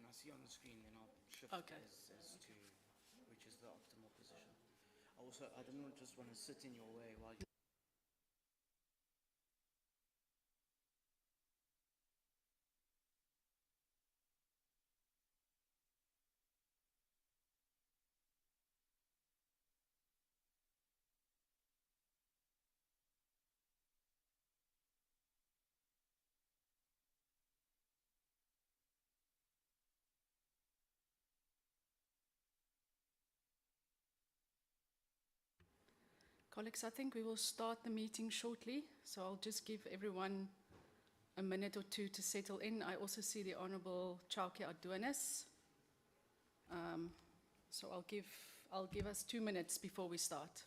I see on the screen, then I'll shift Okay. as to which is the optimal position. Also, I didn't just want to sit in your way while you. Colleagues, I think we will start the meeting shortly, so I'll just give everyone a minute or two to settle in. I also see the Honourable Chauke Adonis. So I'll give us 2 minutes before we start.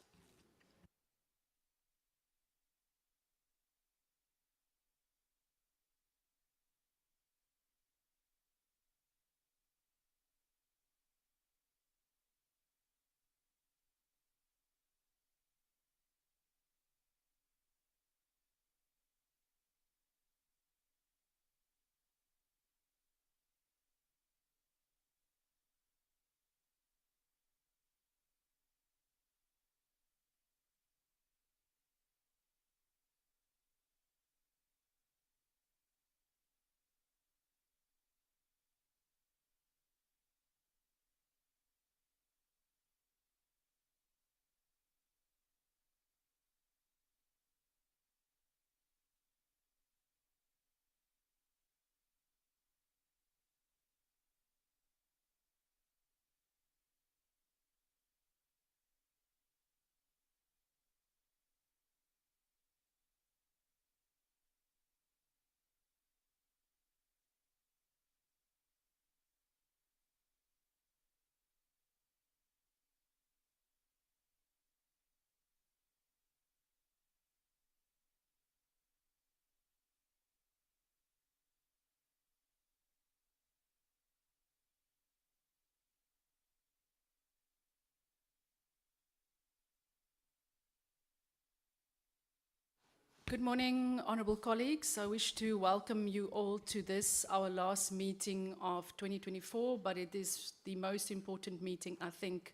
Good morning, honourable colleagues. I wish to welcome you all to this, our last meeting of 2024, but it is the most important meeting, I think,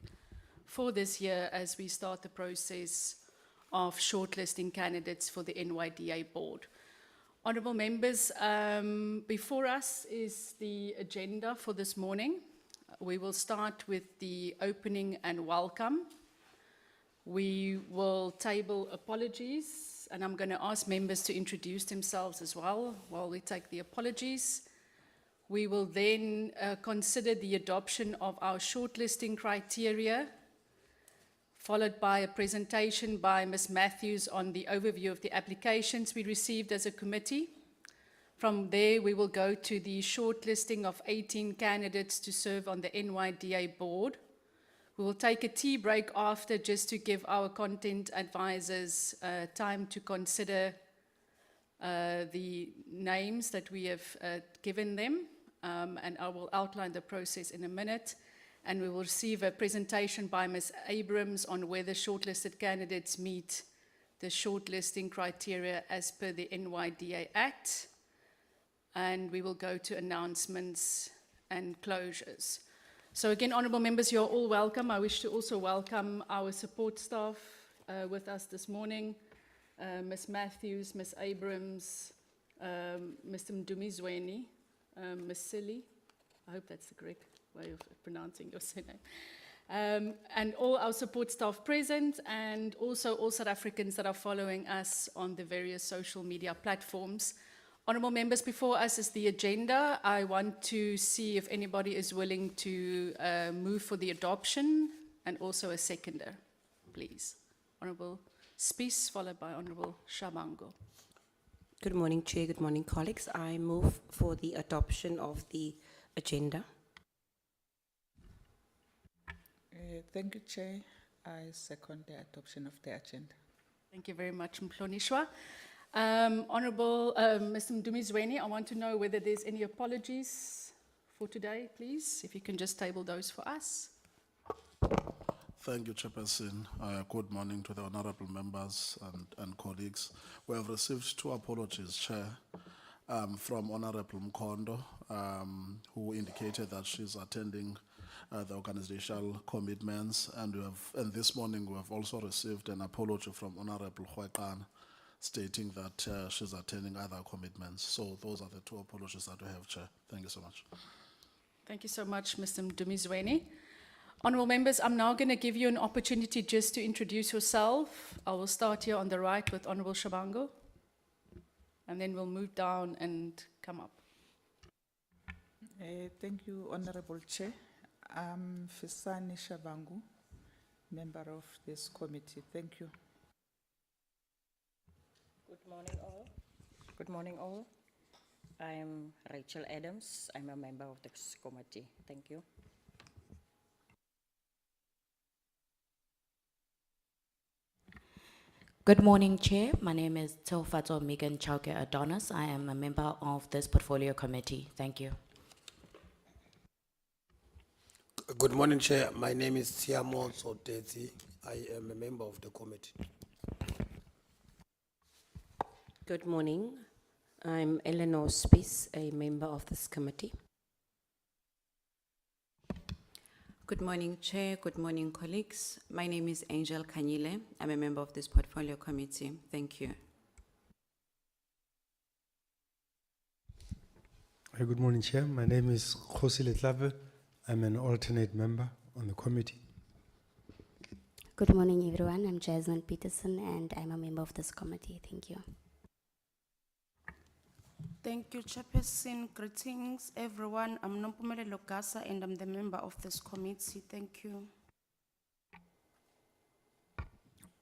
for this year as we start the process of shortlisting candidates for the NYDA board. Honourable members, before us is the agenda for this morning. We will start with the opening and welcome. We will table apologies, and I'm going to ask members to introduce themselves as well while we take the apologies. We will then consider the adoption of our shortlisting criteria, followed by a presentation by Ms. Matthews on the overview of the applications we received as a committee. From there, we will go to the shortlisting of 18 candidates to serve on the NYDA board. We will take a tea break after just to give our content advisors time to consider the names that we have given them, and I will outline the process in a minute. And we will receive a presentation by Ms. Abrams on whether shortlisted candidates meet the shortlisting criteria as per the NYDA Act. And we will go to announcements and closures. So again, honourable members, you're all welcome. I wish to also welcome our support staff with us this morning, Ms. Matthews, Ms. Abrams, Mr. Mdumizweni, Ms. Silly, I hope that's the correct way of pronouncing your surname, and all our support staff present, and also all South Africans that are following us on the various social media platforms. Honourable members, before us is the agenda. I want to see if anybody is willing to move for the adoption and also a seconder, please. Honourable Spies, followed by Honourable Shabango. Good morning, Chair. Good morning, colleagues. I move for the adoption of the agenda. Thank you, Chair. I second the adoption of the agenda. Thank you very much, Mhlonishwa. Honourable Mr. Mdumizweni, I want to know whether there's any apologies for today, please. If you can just table those for us. Thank you, Chairperson. Good morning to the honourable members and colleagues. We have received 2 apologies, Chair. from Honorable Mkondo, who indicated that she's attending the organizational commitments, and this morning we have also received an apology from Honorable Khweqana stating that she's attending other commitments. So those are the two apologies that we have, Chair. Thank you so much. Thank you so much, Mr. Mdumizweni. Honourable members, I'm now going to give you an opportunity just to introduce yourself. I will start here on the right with Honourable Shabangu, and then we'll move down and come up. Thank you, Honorable Chair. I'm Fisani Shabangu, member of this committee. Thank you. Good morning, all. Good morning, all. I'm Rachel Adams. I'm a member of this committee. Thank you. Good morning, Chair. My name is Taufato Megan Chauke Adonis. I am a member of this portfolio committee. Thank you. Good morning, Chair. My name is Tiamo Soteti. I am a member of the committee. Good morning. I'm Eleanor Spies, a member of this committee. Good morning, Chair. Good morning, colleagues. My name is Angel Kanyile. I'm a member of this portfolio committee. Thank you. Hi, good morning, Chair. My name is Khosi Letlave. I'm an alternate member on the committee. Good morning, everyone. I'm Jasmine Peterson, and I'm a member of this committee. Thank you. Thank you, Chairperson. Greetings, everyone. I'm Nompumele Logasa, and I'm the member of this committee. Thank you.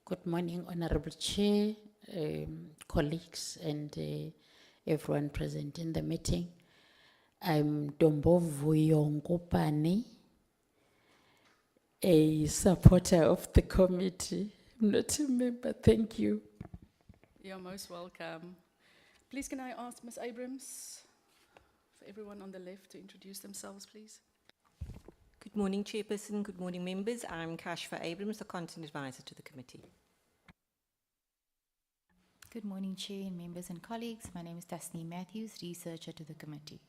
Good morning, Honorable Chair, colleagues, and everyone present in the meeting. I'm Dombovu Yongopani, a supporter of the committee. I'm not a member. Thank you. You're most welcome. Please, can I ask Ms. Abrams, for everyone on the left, to introduce themselves, please? Good morning, Chairperson. Good morning, members. I'm Kashfa Abrams, the Content Advisor to the committee. Good morning, Chair and members and colleagues. My name is Tasneem Matthews, Researcher to the committee.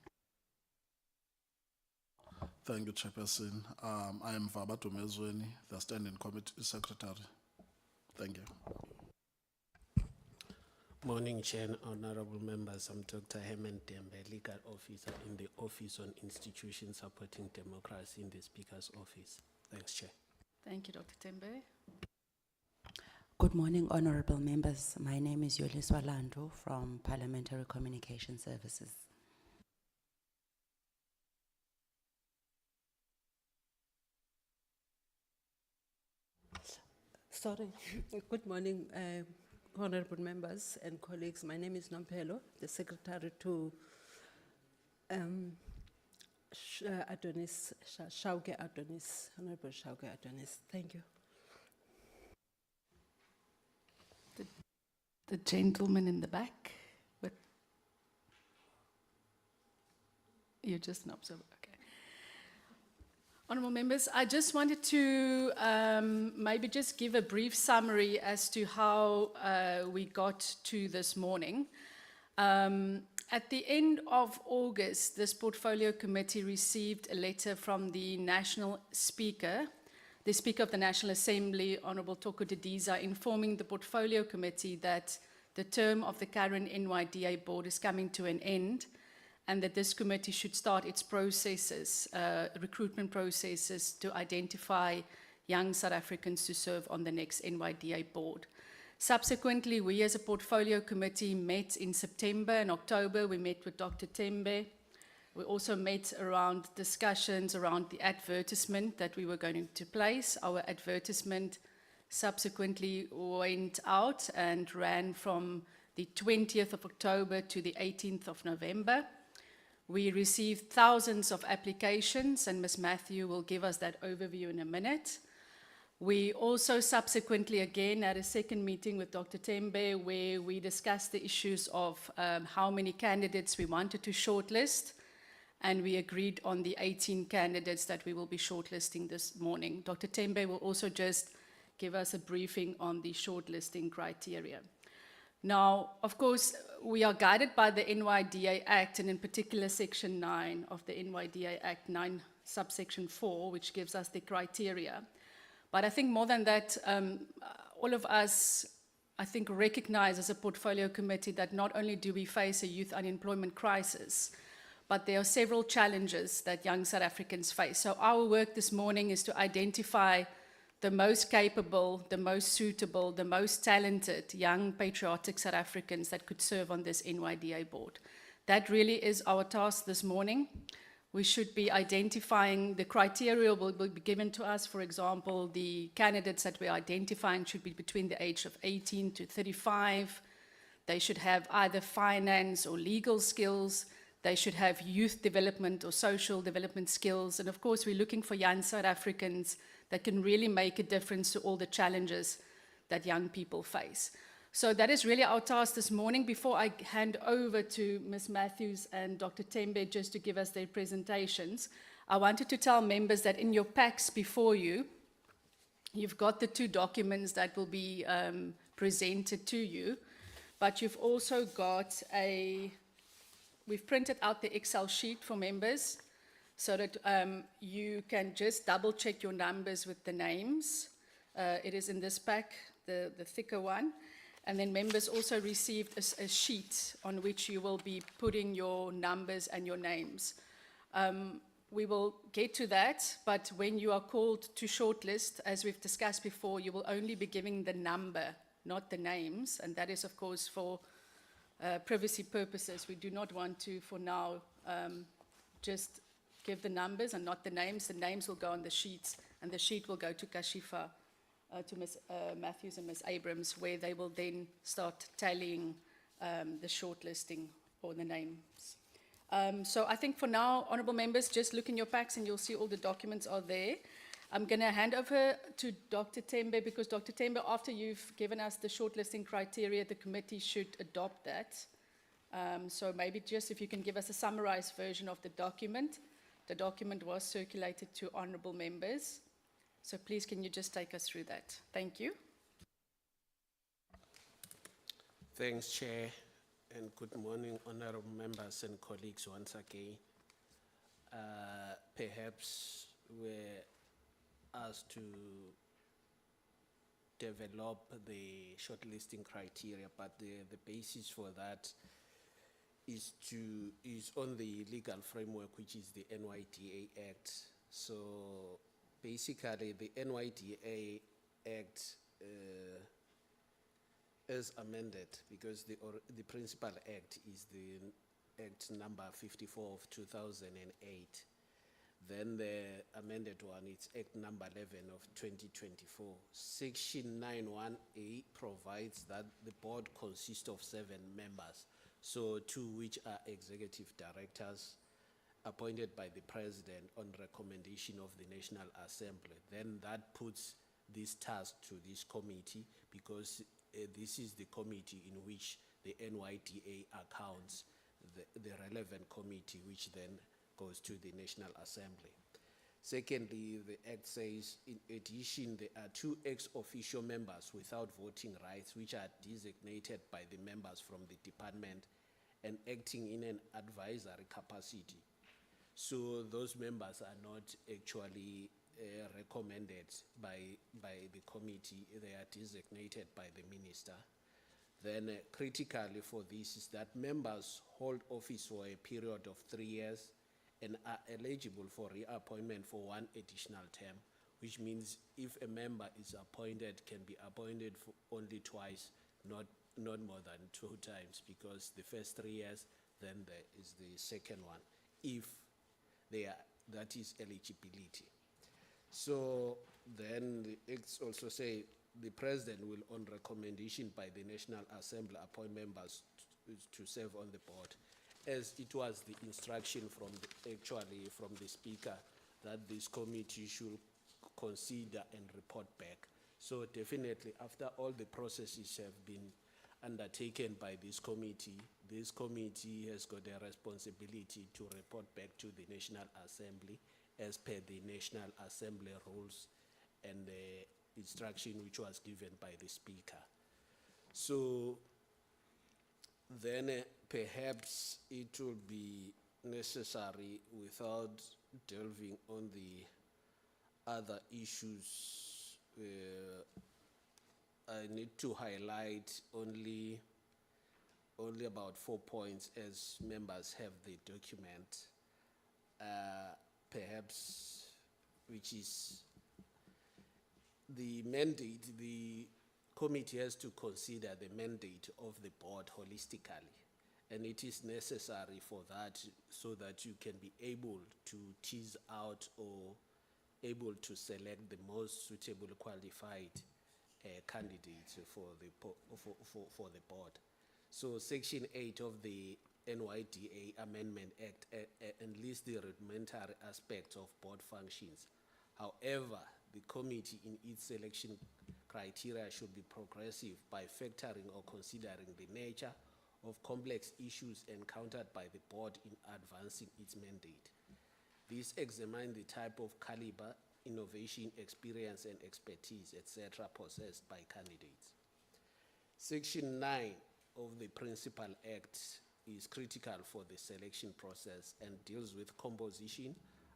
Thank you, Chairperson. I am Vabato Mezweni, the Standing Committee Secretary. Thank you. Morning, Chair and honorable members. I'm Dr. Herman Dembe, Legal Officer in the Office on Institutions Supporting Democracy in the Speaker's Office. Thanks, Chair. Thank you, Dr. Tembe. Good morning, honorable members. My name is Yoliswa Lando from Parliamentary Communication Services. Sorry. Good morning, honorable members and colleagues. My name is Nompelo, the secretary to Shauke Adonis, Honorable Shauke Adonis. Thank you. The gentleman in the back. What? You're just an observer. Okay. Honourable members, I just wanted to maybe just give a brief summary as to how we got to this morning. At the end of August, this portfolio committee received a letter from the National Speaker, the Speaker of the National Assembly, Honourable Toko Didiza, informing the portfolio committee that the term of the current NYDA board is coming to an end, and that this committee should start its processes, recruitment processes, to identify young South Africans to serve on the next NYDA board. Subsequently, we as a portfolio committee met in September and October. We met with Dr. Tembe. We also met around discussions around the advertisement that we were going to place. Our advertisement subsequently went out and ran from the 20th of October to the 18th of November. We received thousands of applications, and Ms. Matthew will give us that overview in a minute. We also subsequently again had a second meeting with Dr. Tembe where we discussed the issues of how many candidates we wanted to shortlist, and we agreed on the 18 candidates that we will be shortlisting this morning. Dr. Tembe will also just give us a briefing on the shortlisting criteria. Now, of course, we are guided by the NYDA Act, and in particular Section 9 of the NYDA Act, 9 subsection 4, which gives us the criteria. But I think more than that, all of us, I think, recognize as a portfolio committee that not only do we face a youth unemployment crisis, but there are several challenges that young South Africans face. So our work this morning is to identify the most capable, the most suitable, the most talented young patriotic South Africans that could serve on this NYDA board. That really is our task this morning. We should be identifying the criteria will be given to us. For example, the candidates that we're identifying should be between the age of 18 to 35. They should have either finance or legal skills. They should have youth development or social development skills. And of course, we're looking for young South Africans that can really make a difference to all the challenges that young people face. So that is really our task this morning. Before I hand over to Ms. Matthews and Dr. Tembe just to give us their presentations, I wanted to tell members that in your packs before you, you've got the 2 documents that will be presented to you, but you've also got we've printed out the Excel sheet for members so that you can just double check your numbers with the names. It is in this pack, the thicker one. And then members also received a sheet on which you will be putting your numbers and your names. We will get to that, but when you are called to shortlist, as we've discussed before, you will only be giving the number, not the names, and that is, of course, for privacy purposes. We do not want to, for now, just give the numbers and not the names. The names will go on the sheets, and the sheet will go to Kashifa, to Ms. Matthews and Ms. Abrams, where they will then start tallying the shortlisting or the names. So I think for now, honourable members, just look in your packs and you'll see all the documents are there. I'm going to hand over to Dr. Tembe, because Dr. Tembe, after you've given us the shortlisting criteria, the committee should adopt that. So maybe just if you can give us a summarized version of the document. The document was circulated to honourable members. So please, can you just take us through that? Thank you. Thanks, Chair, and good morning, honorable members and colleagues once again. Perhaps we're asked to develop the shortlisting criteria, but the basis for that is on the legal framework, which is the NYDA Act. So basically, the NYDA Act is amended because the principal act is the Act number 54 of 2008. Then the amended one is Act number 11 of 2024. Section 91A provides that the board consists of 7 members, so 2 which are executive directors appointed by the president on recommendation of the National Assembly. Then that puts this task to this committee, because this is the committee in which the NYDA accounts the relevant committee, which then goes to the National Assembly. Secondly, the Act says, in addition, there are 2 ex-officio members without voting rights, which are designated by the members from the department and acting in an advisory capacity. So those members are not actually recommended by the committee. They are designated by the minister. Then critically for this is that members hold office for a period of 3 years and are eligible for reappointment for 1 additional term, which means if a member is appointed, can be appointed for only twice, not more than 2 times, because the first 3 years, then there is the second one, if that is eligibility. So then the acts also say the president will, on recommendation by the National Assembly, appoint members to serve on the board, as it was the instruction from the speaker that this committee should consider and report back. So definitely, after all the processes have been undertaken by this committee has got a responsibility to report back to the National Assembly as per the National Assembly rules and the instruction which was given by the speaker. So then perhaps it will be necessary, without delving on the other issues, I need to highlight only about 4 points as members have the document, perhaps, which is the mandate. The committee has to consider the mandate of the board holistically, and it is necessary for that so that you can be able to tease out or able to select the most suitable qualified candidates for the board. So Section 8 of the NYDA Amendment Act enlists the rudimentary aspects of board functions. However, the committee in its selection criteria should be progressive by factoring or considering the nature of complex issues encountered by the board in advancing its mandate. This examines the type of caliber, innovation, experience, and expertise, etc., possessed by candidates. Section 9 of the Principal Act is critical for the selection process and deals with composition,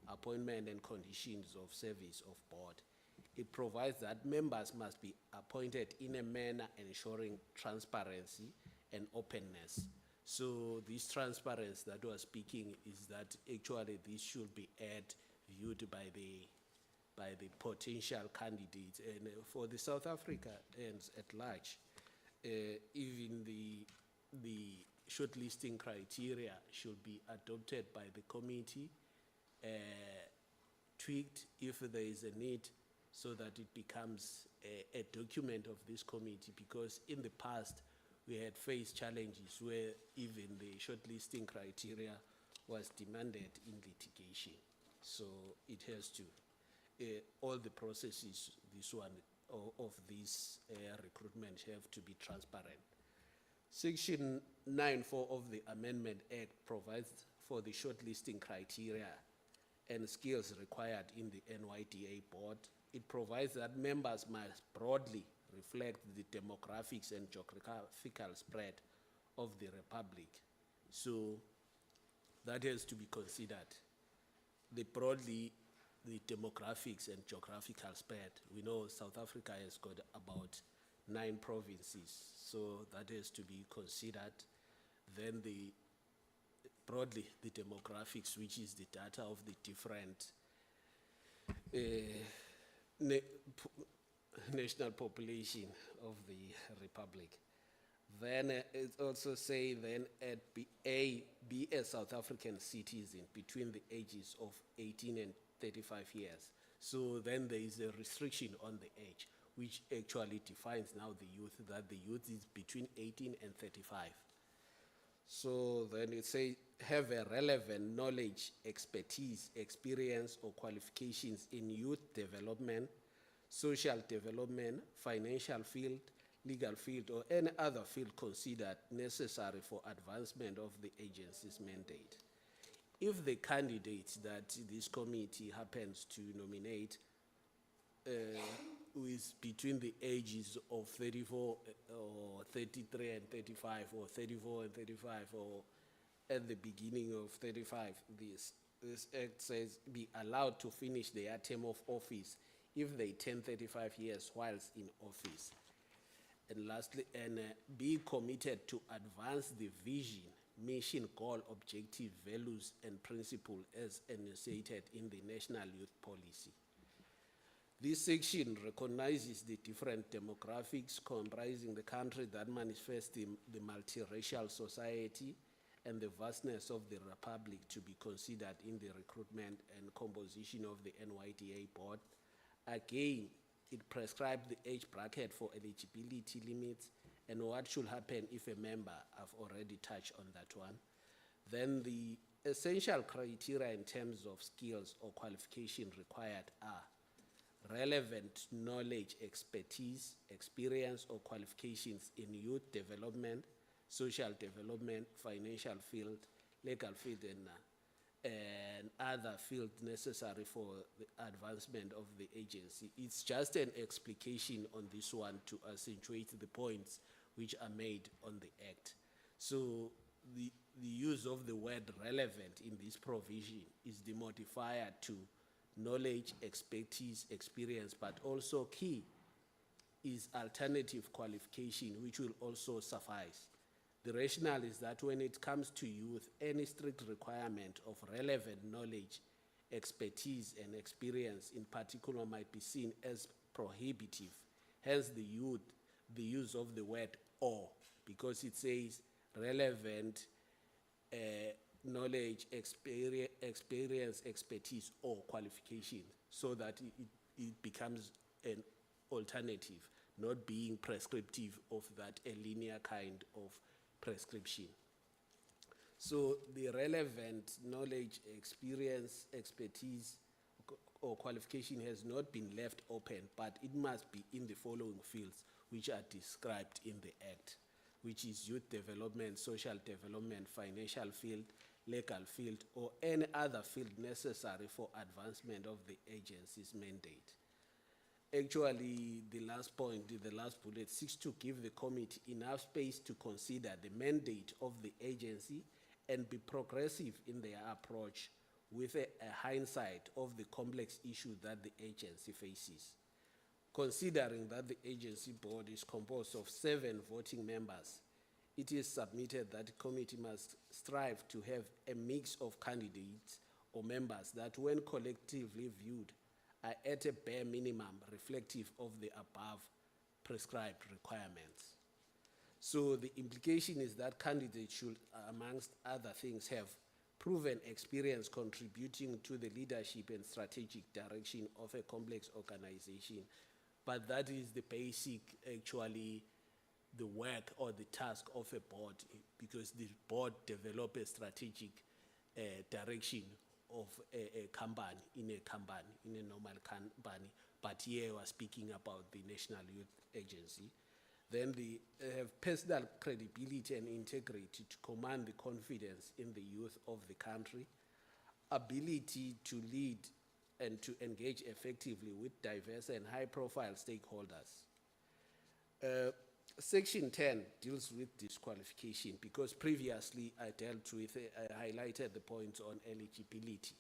appointment, and conditions of service of board. It provides that members must be appointed in a manner ensuring transparency and openness. So this transparency that we're speaking is that actually this should be viewed by the potential candidates, and for the South Africans at large, even the shortlisting criteria should be adopted by the committee, tweaked if there is a need, so that it becomes a document of this committee, because in the past we had faced challenges where even the shortlisting criteria was demanded in litigation. So it has to, all the processes, of this recruitment have to be transparent. Section 9(4) of the Amendment Act provides for the shortlisting criteria and skills required in the NYDA board. It provides that members must broadly reflect the demographics and geographical spread of the Republic. So that has to be considered. The demographics and geographical spread. We know South Africa has got about 9 provinces, so that has to be considered. Then broadly the demographics, which is the data of the different national population of the Republic. Then it also say then be a South African citizen between the ages of 18 and 35 years. So then there is a restriction on the age, which actually defines now the youth, that the youth is between 18 and 35. So then it says have a relevant knowledge, expertise, experience, or qualifications in youth development, social development, financial field, legal field, or any other field considered necessary for advancement of the agency's mandate. If the candidates that this committee happens to nominate who is between the ages of 34 or 33 and 35, or 34 and 35, or at the beginning of 35, this act says be allowed to finish their term of office if they turn 35 years whilst in office. And lastly, be committed to advance the vision, mission, goal, objective, values, and principle as enunciated in the National Youth Policy. This section recognizes the different demographics comprising the country that manifest the multiracial society and the vastness of the Republic to be considered in the recruitment and composition of the NYDA board. Again, it prescribes the age bracket for eligibility limits and what should happen if a member, I've already touched on that one. Then the essential criteria in terms of skills or qualification required are relevant knowledge, expertise, experience, or qualifications in youth development, social development, financial field, legal field, and other fields necessary for the advancement of the agency. It's just an explication on this one to accentuate the points which are made on the Act. So the use of the word relevant in this provision is the modifier to knowledge, expertise, experience, but also key is alternative qualification, which will also suffice. The rationale is that when it comes to youth, any strict requirement of relevant knowledge, expertise, and experience in particular might be seen as prohibitive. Hence the use of the word or, because it says relevant knowledge, experience, expertise, or qualification, so that it becomes an alternative, not being prescriptive of that a linear kind of prescription. So the relevant knowledge, experience, expertise, or qualification has not been left open, but it must be in the following fields which are described in the Act, which is youth development, social development, financial field, legal field, or any other field necessary for advancement of the agency's mandate. Actually, the last point, the last bullet, seeks to give the committee enough space to consider the mandate of the agency and be progressive in their approach with a hindsight of the complex issue that the agency faces. Considering that the agency board is composed of 7 voting members, it is submitted that the committee must strive to have a mix of candidates or members that, when collectively viewed, are at a bare minimum reflective of the above prescribed requirements. So the implication is that candidates should, amongst other things, have proven experience contributing to the leadership and strategic direction of a complex organization. But that is the basic, actually, the work or the task of a board, because the board develop a strategic direction of a company, in a normal company. But here we're speaking about the National Youth Agency. Then they have personal credibility and integrity to command the confidence in the youth of the country, ability to lead and to engage effectively with diverse and high-profile stakeholders. Section 10 deals with disqualification, because previously I highlighted the points on eligibility.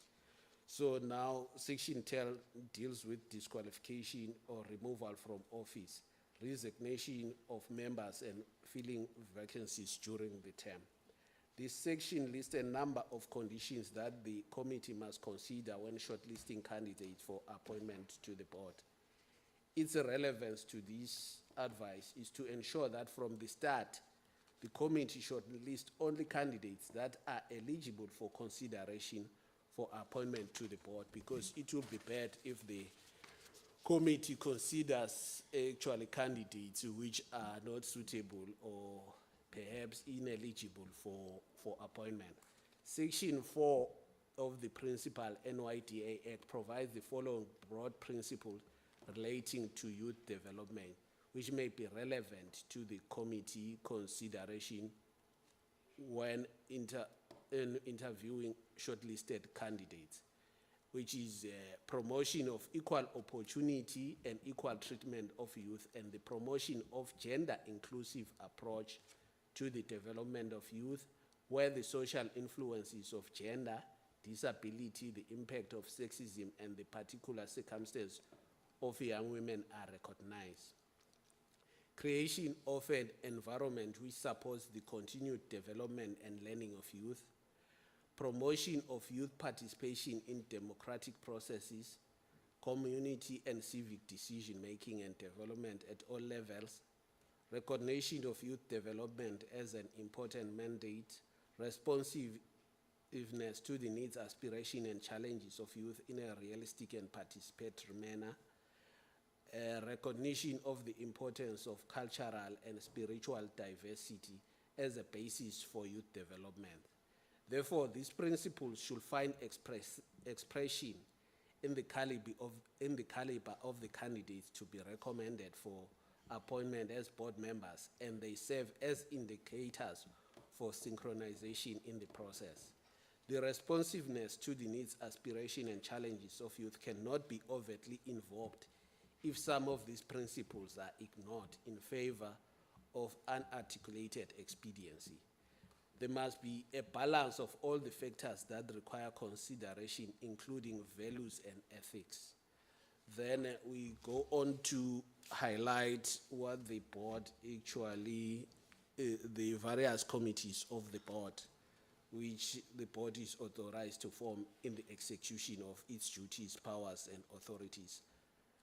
So now Section 10 deals with disqualification or removal from office, resignation of members, and filling vacancies during the term. This section lists a number of conditions that the committee must consider when shortlisting candidates for appointment to the board. Its relevance to this advice is to ensure that from the start, the committee shortlist only candidates that are eligible for consideration for appointment to the board, because it will be bad if the committee considers actually candidates which are not suitable or perhaps ineligible for appointment. Section 4 of the Principal NYDA Act provides the following broad principles relating to youth development, which may be relevant to the committee consideration when interviewing shortlisted candidates, which is promotion of equal opportunity and equal treatment of youth, and the promotion of gender-inclusive approach to the development of youth, where the social influences of gender, disability, the impact of sexism, and the particular circumstances of young women are recognized. Creation of an environment which supports the continued development and learning of youth, promotion of youth participation in democratic processes, community and civic decision-making and development at all levels, recognition of youth development as an important mandate, responsiveness to the needs, aspirations, and challenges of youth in a realistic and participatory manner, recognition of the importance of cultural and spiritual diversity as a basis for youth development. Therefore, these principles should find expression in the caliber of the candidates to be recommended for appointment as board members, and they serve as indicators for synchronization in the process. The responsiveness to the needs, aspirations, and challenges of youth cannot be overtly invoked if some of these principles are ignored in favor of unarticulated expediency. there must be a balance of all the factors that require consideration, including values and ethics. Then we go on to highlight what the board actually, the various committees of the board, which the board is authorized to form in the execution of its duties, powers, and authorities,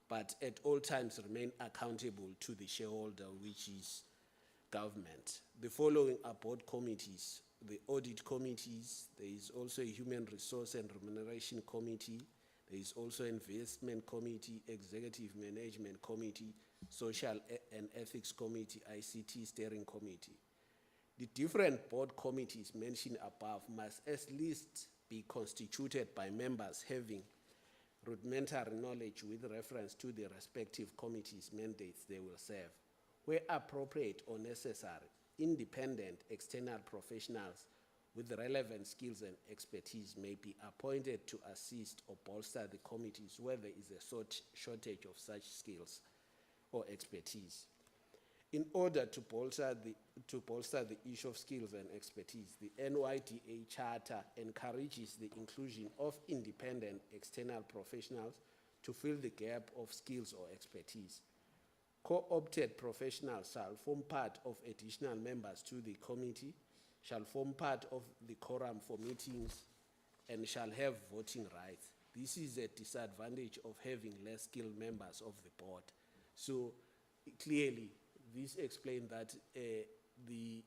but at all times remain accountable to the shareholder, which is government. The following are board committees: the audit committees, there is also a human resource and remuneration committee, there is also investment committee, executive management committee, social and ethics committee, ICT steering committee. The different board committees mentioned above must at least be constituted by members having rudimentary knowledge with reference to the respective committees' mandates they will serve. Where appropriate or necessary, independent external professionals with relevant skills and expertise may be appointed to assist or bolster the committees where there is a shortage of such skills or expertise. In order to bolster the issue of skills and expertise, the NYDA Charter encourages the inclusion of independent external professionals to fill the gap of skills or expertise. Co-opted professionals shall form part of additional members to the committee, shall form part of the quorum for meetings, and shall have voting rights. This is a disadvantage of having less skilled members of the board. So clearly, this explains that the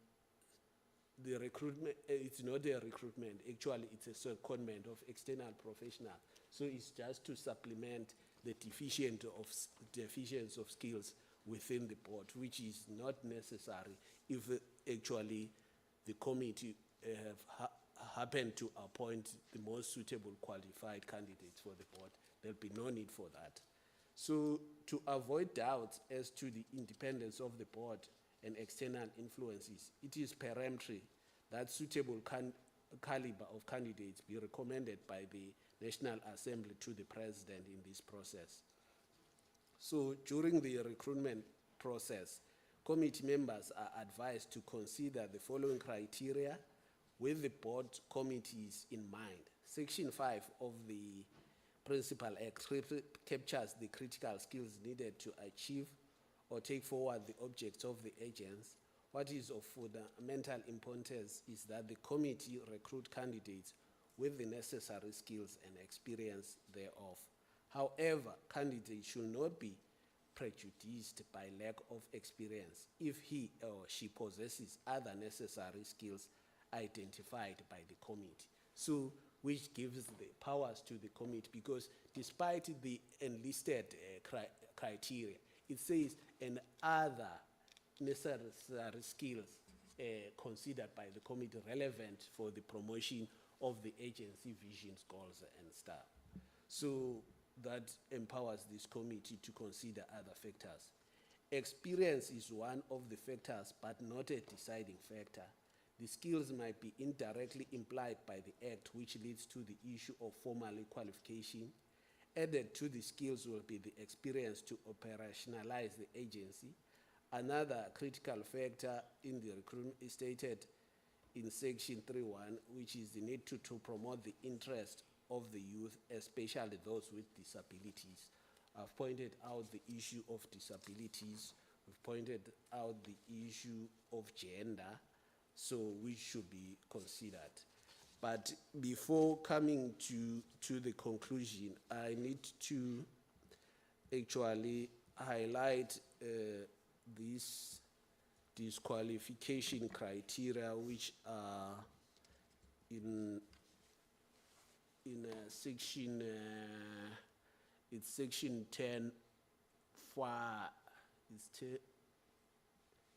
recruitment, it's not a recruitment, actually it's a secondment of external professionals. So it's just to supplement the deficiency of skills within the board, which is not necessary if actually the committee happen to appoint the most suitable qualified candidates for the board. There'll be no need for that. So to avoid doubts as to the independence of the board and external influences, it is peremptory that suitable caliber of candidates be recommended by the National Assembly to the President in this process. So during the recruitment process, committee members are advised to consider the following criteria with the board committees in mind. Section 5 of the Principal Act captures the critical skills needed to achieve or take forward the objects of the agents. What is of fundamental importance is that the committee recruit candidates with the necessary skills and experience thereof. However, candidates should not be prejudiced by lack of experience if he or she possesses other necessary skills identified by the committee. So, which gives the powers to the committee, because despite the enlisted criteria, it says and other necessary skills considered by the committee relevant for the promotion of the agency visions, goals, and stuff. So that empowers this committee to consider other factors. Experience is one of the factors, but not a deciding factor. The skills might be indirectly implied by the Act, which leads to the issue of formal qualification. Added to the skills will be the experience to operationalize the agency. Another critical factor in the recruitment is stated in Section 3.1, which is the need to promote the interest of the youth, especially those with disabilities. I've pointed out the issue of disabilities. We've pointed out the issue of gender, so which should be considered. But before coming to the conclusion, I need to actually highlight these disqualification criteria, which are in section, it's section 10,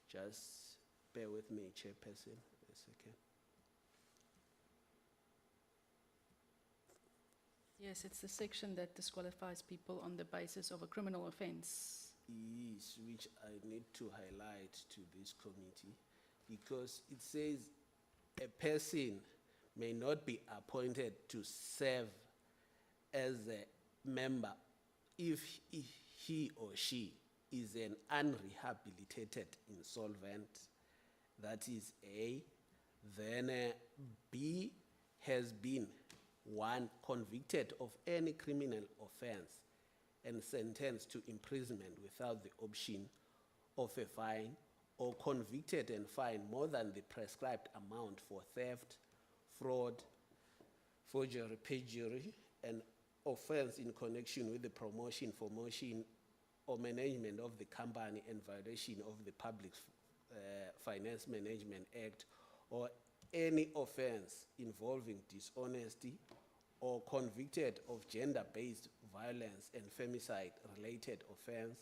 just bear with me, Chairperson, a second. Yes, it's the section that disqualifies people on the basis of a criminal offense. Yes, which I need to highlight to this committee, because it says a person may not be appointed to serve as a member if he or she is an unrehabilitated insolvent. That is A. Then B has been 1, convicted of any criminal offense and sentenced to imprisonment without the option of a fine, or convicted and fined more than the prescribed amount for theft, fraud, forgery, perjury, and offense in connection with the promotion, formation, or management of the company and violation of the Public Finance Management Act, or any offense involving dishonesty, or convicted of gender-based violence and femicide-related offense.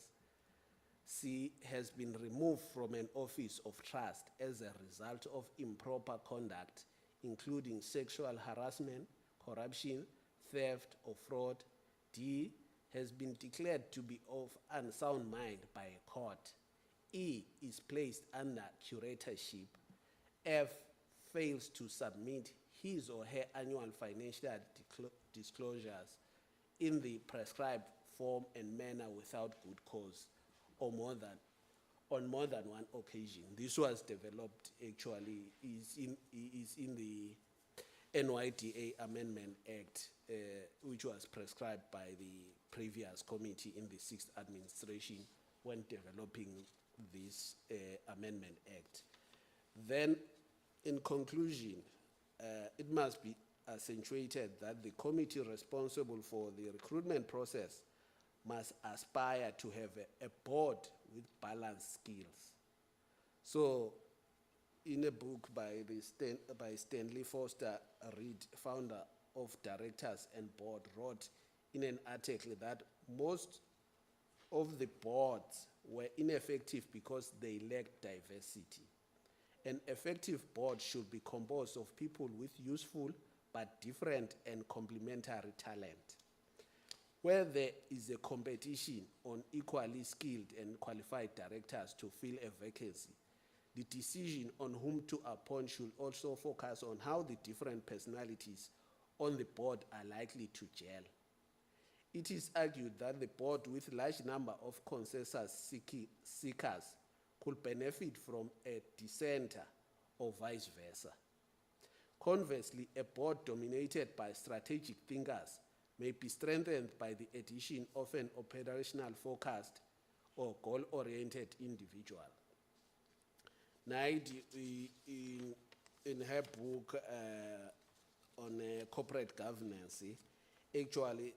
C, has been removed from an office of trust as a result of improper conduct, including sexual harassment, corruption, theft, or fraud. D, has been declared to be of unsound mind by a court. E, is placed under curatorship. F, fails to submit his or her annual financial disclosures in the prescribed form and manner without good cause, or on more than one occasion. This was developed, actually, is in the NYDA Amendment Act, which was prescribed by the previous committee in the 6th administration when developing this Amendment Act. Then, in conclusion, it must be accentuated that the committee responsible for the recruitment process must aspire to have a board with balanced skills. So, in a book by Stanley Foster Reed, founder of Directors and Board, wrote in an article that most of the boards were ineffective because they lacked diversity. An effective board should be composed of people with useful but different and complementary talent. Where there is a competition on equally skilled and qualified directors to fill a vacancy, the decision on whom to appoint should also focus on how the different personalities on the board are likely to gel. It is argued that the board with large number of consensus seekers could benefit from a dissenter or vice versa. Conversely, a board dominated by strategic thinkers may be strengthened by the addition of an operational focused or goal-oriented individual. Naidi, in her book on corporate governance, actually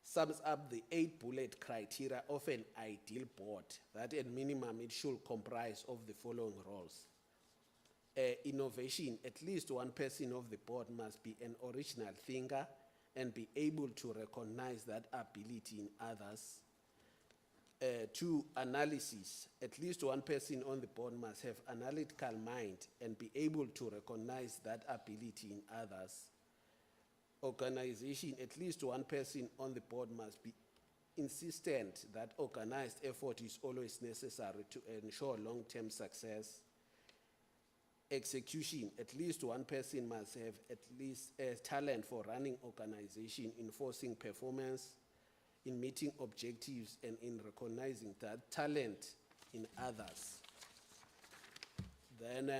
sums up the 8-bullet criteria of an ideal board, that at minimum it should comprise of the following roles. Innovation, at least one person of the board must be an original thinker and be able to recognize that ability in others. 2, analysis, at least one person on the board must have analytical mind and be able to recognize that ability in others. Organization, at least one person on the board must be insistent that organized effort is always necessary to ensure long-term success. Execution, at least one person must have at least a talent for running organization, enforcing performance, in meeting objectives, and in recognizing that talent in others. Then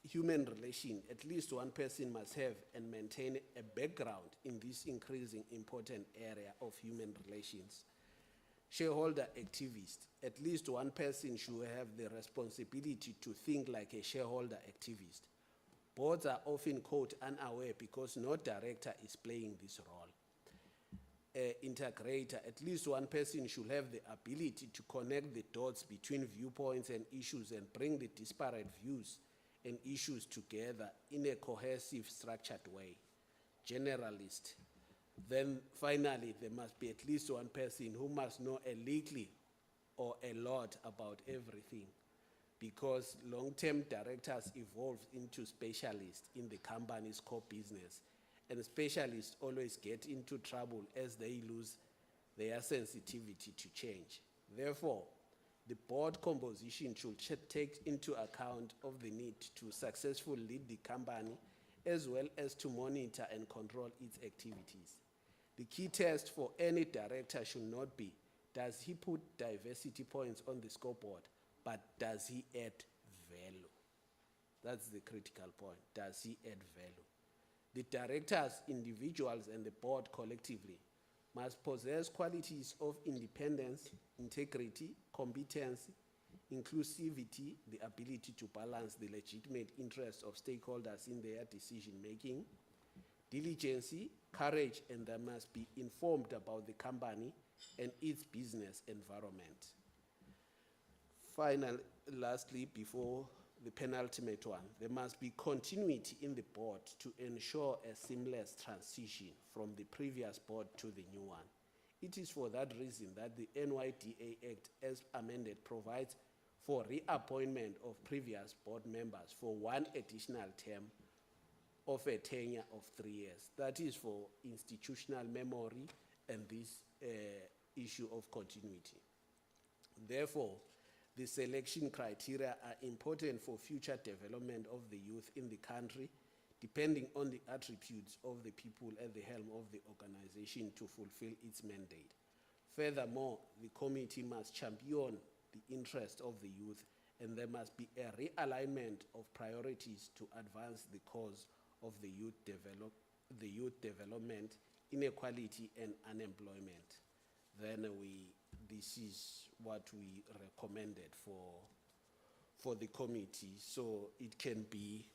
human relation, at least one person must have and maintain a background in this increasing important area of human relations. Shareholder activist, at least one person should have the responsibility to think like a shareholder activist. Boards are often caught unaware because no director is playing this role. Integrator, at least one person should have the ability to connect the dots between viewpoints and issues and bring the disparate views and issues together in a cohesive, structured way. Generalist. Then finally, there must be at least one person who must know a little or a lot about everything, because long-term directors evolve into specialists in the company's core business, and specialists always get into trouble as they lose their sensitivity to change. Therefore, the board composition should take into account of the need to successfully lead the company as well as to monitor and control its activities. The key test for any director should not be, does he put diversity points on the scoreboard, but does he add value? That's the critical point. Does he add value? The directors, individuals, and the board collectively must possess qualities of independence, integrity, competence, inclusivity, the ability to balance the legitimate interests of stakeholders in their decision-making, diligence, courage, and they must be informed about the company and its business environment. Finally, lastly, before the penultimate one, there must be continuity in the board to ensure a seamless transition from the previous board to the new one. It is for that reason that the NYDA Act, as amended, provides for reappointment of previous board members for one additional term of a tenure of 3 years. That is for institutional memory and this issue of continuity. Therefore, the selection criteria are important for future development of the youth in the country, depending on the attributes of the people at the helm of the organization to fulfill its mandate. Furthermore, the committee must champion the interest of the youth, and there must be a realignment of priorities to advance the cause of the youth development, inequality, and unemployment. Then this is what we recommended for the committee. So it can be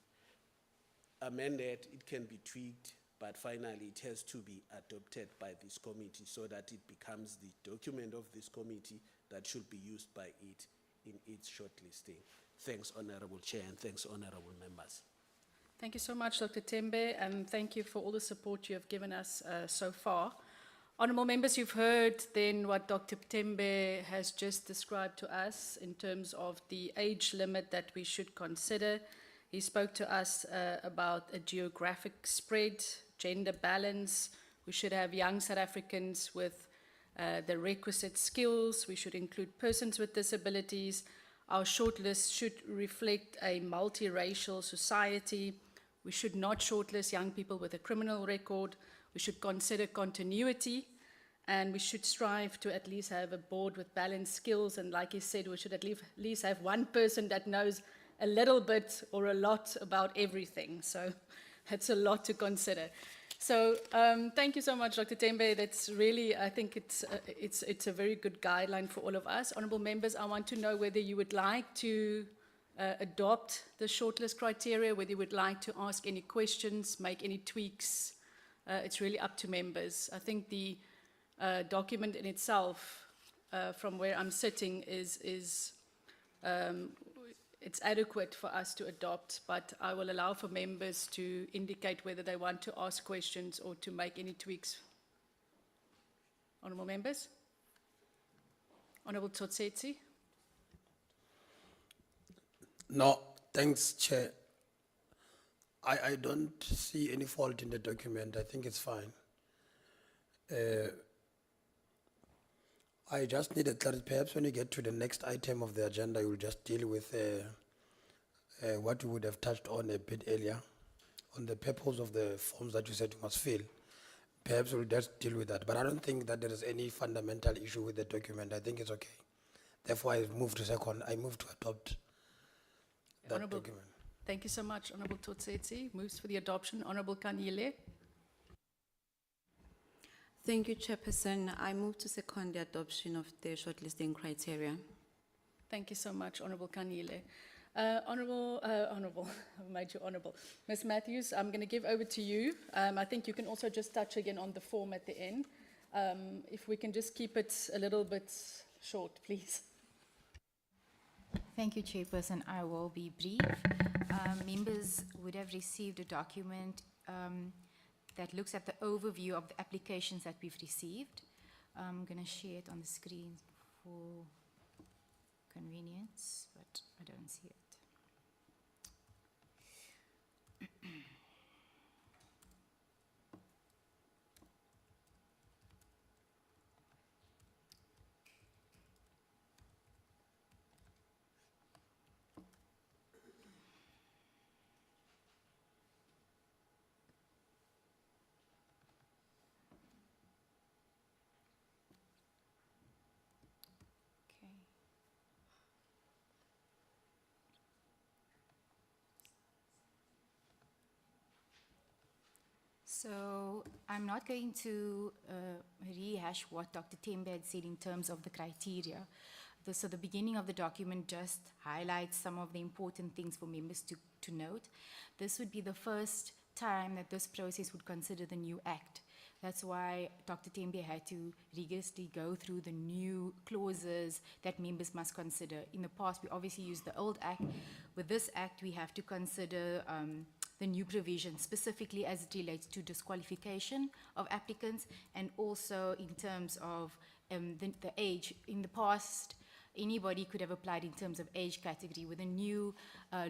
amended, it can be tweaked, but finally it has to be adopted by this committee so that it becomes the document of this committee that should be used by it in its shortlisting. Thanks, Honorable Chair, and thanks, Honorable Members. Thank you so much, Dr. Tembe, and thank you for all the support you have given us so far. Honourable members, you've heard then what Dr. Tembe has just described to us in terms of the age limit that we should consider. He spoke to us about a geographic spread, gender balance. We should have young South Africans with the requisite skills. We should include persons with disabilities. Our shortlist should reflect a multiracial society. We should not shortlist young people with a criminal record. We should consider continuity, and we should strive to at least have a board with balanced skills. And like he said, we should at least have one person that knows a little bit or a lot about everything. So that's a lot to consider. So thank you so much, Dr. Tembe. That's really, I think it's a very good guideline for all of us. Honourable members, I want to know whether you would like to adopt the shortlist criteria, whether you would like to ask any questions, make any tweaks. It's really up to members. I think the document in itself, from where I'm sitting, it's adequate for us to adopt, but I will allow for members to indicate whether they want to ask questions or to make any tweaks. Honourable members? Honourable Tsotsetsi? No, thanks, Chair. I don't see any fault in the document. I think it's fine. I just need a clarity. Perhaps when you get to the next item of the agenda, you will just deal with what you would have touched on a bit earlier, on the purpose of the forms that you said you must fill. Perhaps we'll just deal with that. But I don't think that there is any fundamental issue with the document. I think it's okay. Therefore, I move to adopt that document. Thank you so much, Honourable Tsotsetsi. Moves for the adoption. Honourable Kanyile. Thank you, Chairperson. I move to second the adoption of the shortlisting criteria. Thank you so much, Honourable Kanyile. Honourable, I made you honourable. Ms. Matthews, I'm going to give over to you. I think you can also just touch again on the form at the end. If we can just keep it a little bit short, please. Thank you, Chairperson. I will be brief. Members would have received a document that looks at the overview of the applications that we've received. I'm going to share it on the screen for convenience, but I don't see it. So I'm not going to rehash what Dr. Tembe had said in terms of the criteria. So the beginning of the document just highlights some of the important things for members to note. This would be the first time that this process would consider the new act. That's why Dr. Tembe had to rigorously go through the new clauses that members must consider. In the past, we obviously used the old act. With this act, we have to consider the new provision, specifically as it relates to disqualification of applicants, and also in terms of the age. In the past, anybody could have applied in terms of age category. With a new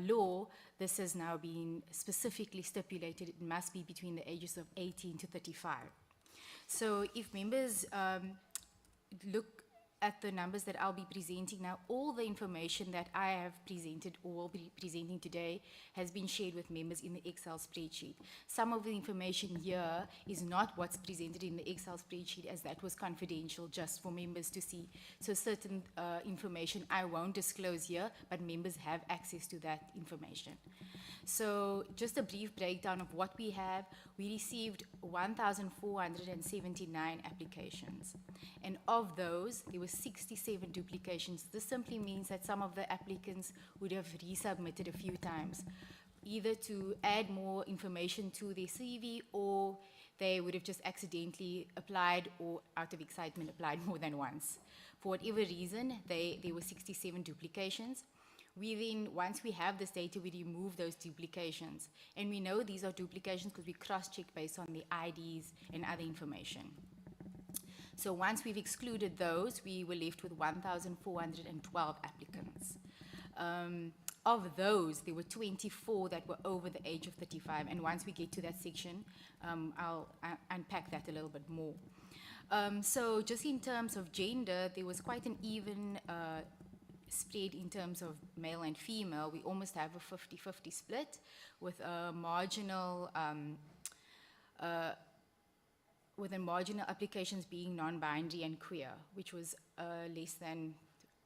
law, this has now been specifically stipulated. It must be between the ages of 18 to 35. So if members look at the numbers that I'll be presenting now, all the information that I have presented or will be presenting today has been shared with members in the Excel spreadsheet. Some of the information here is not what's presented in the Excel spreadsheet, as that was confidential just for members to see. So certain information I won't disclose here, but members have access to that information. So just a brief breakdown of what we have. We received 1,479 applications. And of those, there were 67 duplications. This simply means that some of the applicants would have resubmitted a few times, either to add more information to their CV, or they would have just accidentally applied, or out of excitement applied more than once. For whatever reason, there were 67 duplications. We then, once we have this data, we remove those duplications. And we know these are duplications because we cross-check based on the IDs and other information. So once we've excluded those, we were left with 1,412 applicants. Of those, there were 24 that were over the age of 35. And once we get to that section, I'll unpack that a little bit more. So just in terms of gender, there was quite an even spread in terms of male and female. We almost have a 50-50 split, with a marginal applications being non-binary and queer, which was less than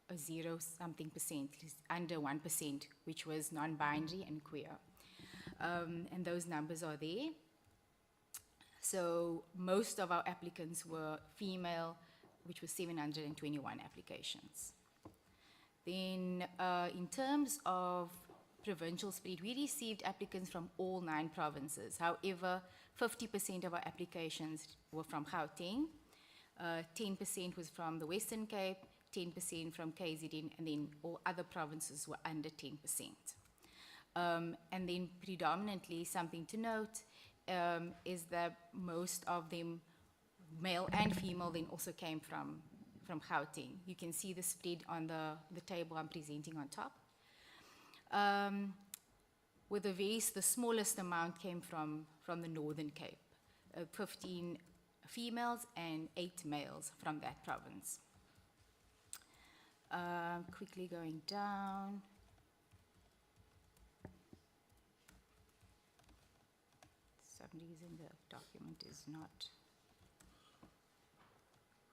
a 0-something%, under 1%, which was non-binary and queer. And those numbers are there. So most of our applicants were female, which was 721 applications. Then in terms of provincial spread, we received applicants from all 9 provinces. However, 50% of our applications were from Gauteng, 10% was from the Western Cape, 10% from KZN, and then all other provinces were under 10%. And then predominantly, something to note is that most of them, male and female, then also came from Gauteng. You can see the spread on the table I'm presenting on top. With the smallest amount came from the Northern Cape, 15 females and 8 males from that province. Quickly going down. For some reason the document is not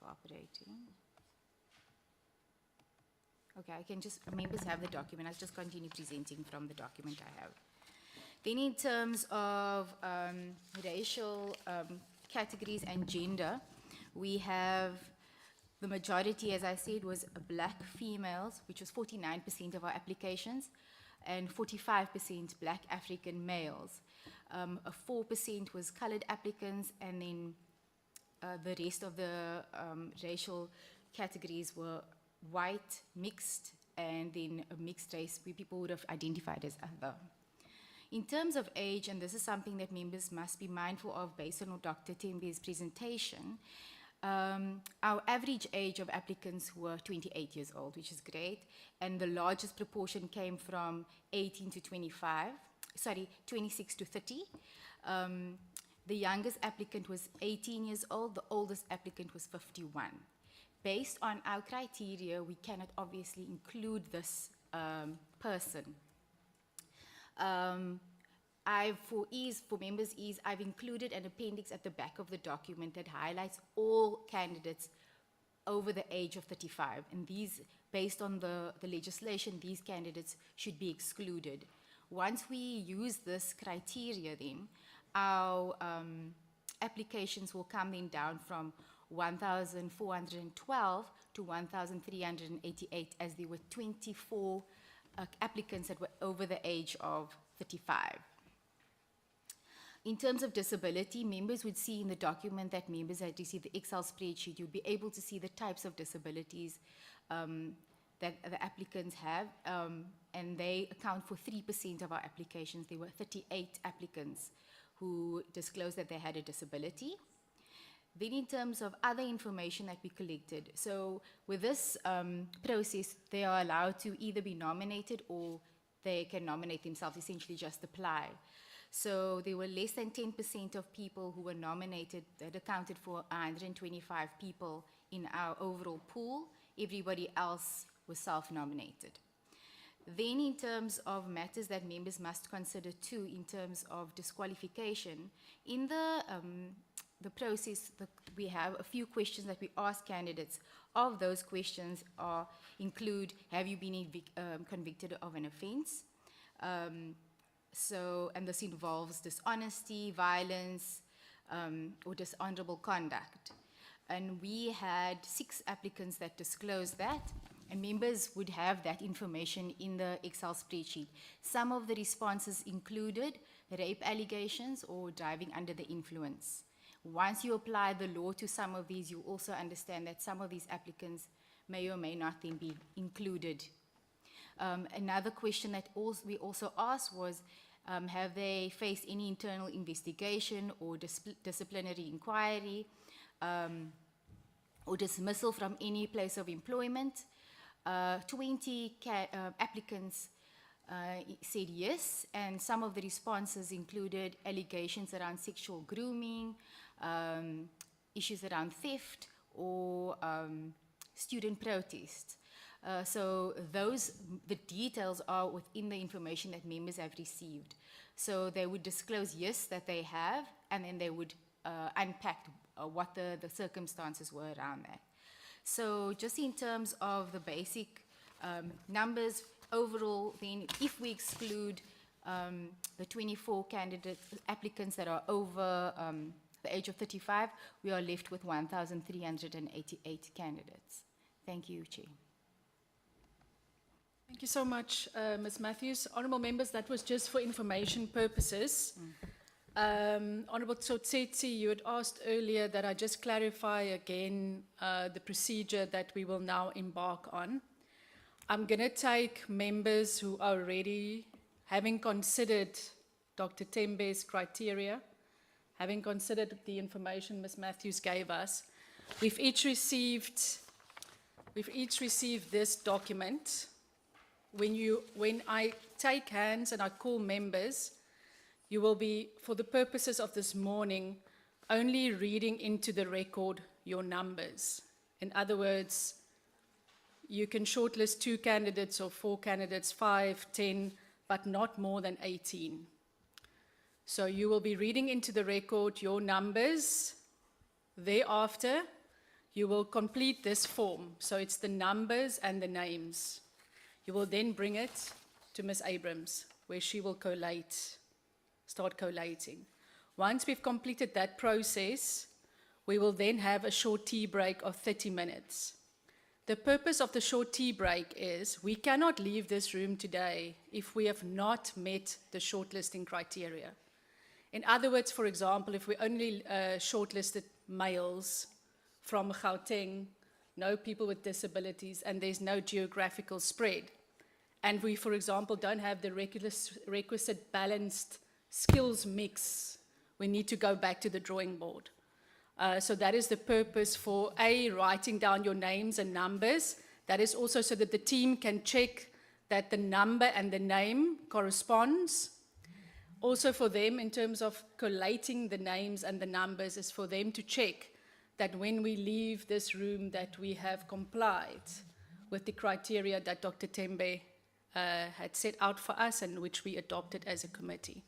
cooperating. Okay, I can just, members have the document. I'll just continue presenting from the document I have. Then in terms of racial categories and gender, we have the majority, as I said, was black females, which was 49% of our applications, and 45% black African males. 4% was colored applicants, and then the rest of the racial categories were white, mixed, and then a mixed race where people would have identified as other. In terms of age, and this is something that members must be mindful of based on Dr. Tembe's presentation, our average age of applicants were 28 years old, which is great, and the largest proportion came from 26 to 30. The youngest applicant was 18 years old, the oldest applicant was 51. Based on our criteria, we cannot obviously include this person. For members' ease, I've included an appendix at the back of the document that highlights all candidates over the age of 35. And these, based on the legislation, these candidates should be excluded. Once we use this criteria then, our applications will come then down from 1,412 to 1,388, as there were 24 applicants that were over the age of 35. In terms of disability, members would see in the document that members had received the Excel spreadsheet, you'll be able to see the types of disabilities that the applicants have, and they account for 3% of our applications. There were 38 applicants who disclosed that they had a disability. Then in terms of other information that we collected, so with this process, they are allowed to either be nominated or they can nominate themselves, essentially just apply. So there were less than 10% of people who were nominated that accounted for 125 people in our overall pool. Everybody else was self-nominated. Then in terms of matters that members must consider too in terms of disqualification, in the process, we have a few questions that we ask candidates. Of those questions include, have you been convicted of an offense? And this involves dishonesty, violence, or dishonorable conduct. And we had 6 applicants that disclosed that, and members would have that information in the Excel spreadsheet. Some of the responses included rape allegations or driving under the influence. Once you apply the law to some of these, you also understand that some of these applicants may or may not then be included. Another question that we also asked was, have they faced any internal investigation or disciplinary inquiry or dismissal from any place of employment? 20 applicants said yes, and some of the responses included allegations around sexual grooming, issues around theft, or student protests. So the details are within the information that members have received. So they would disclose yes that they have, and then they would unpack what the circumstances were around that. So just in terms of the basic numbers, overall, then if we exclude the 24 applicants that are over the age of 35, we are left with 1,388 candidates. Thank you, Chair. Thank you so much, Ms. Matthews. Honourable members, that was just for information purposes. Honourable Tsotsetse, you had asked earlier that I just clarify again the procedure that we will now embark on. I'm going to take members who are ready, having considered Dr. Tembe's criteria, having considered the information Ms. Matthews gave us. We've each received this document. When I take hands and I call members, you will be, for the purposes of this morning, only reading into the record your numbers. In other words, you can shortlist 2 candidates or 4 candidates, 5, 10, but not more than 18. So you will be reading into the record your numbers. Thereafter, you will complete this form. So it's the numbers and the names. You will then bring it to Ms. Abrams, where she will start collating. Once we've completed that process, we will then have a short tea break of 30 minutes. The purpose of the short tea break is we cannot leave this room today if we have not met the shortlisting criteria. In other words, for example, if we only shortlisted males from Gauteng, no people with disabilities, and there's no geographical spread, and we, for example, don't have the requisite balanced skills mix, we need to go back to the drawing board. So that is the purpose for writing down your names and numbers. That is also so that the team can check that the number and the name corresponds. Also for them, in terms of collating the names and the numbers, is for them to check that when we leave this room that we have complied with the criteria that Dr. Tembe had set out for us and which we adopted as a committee.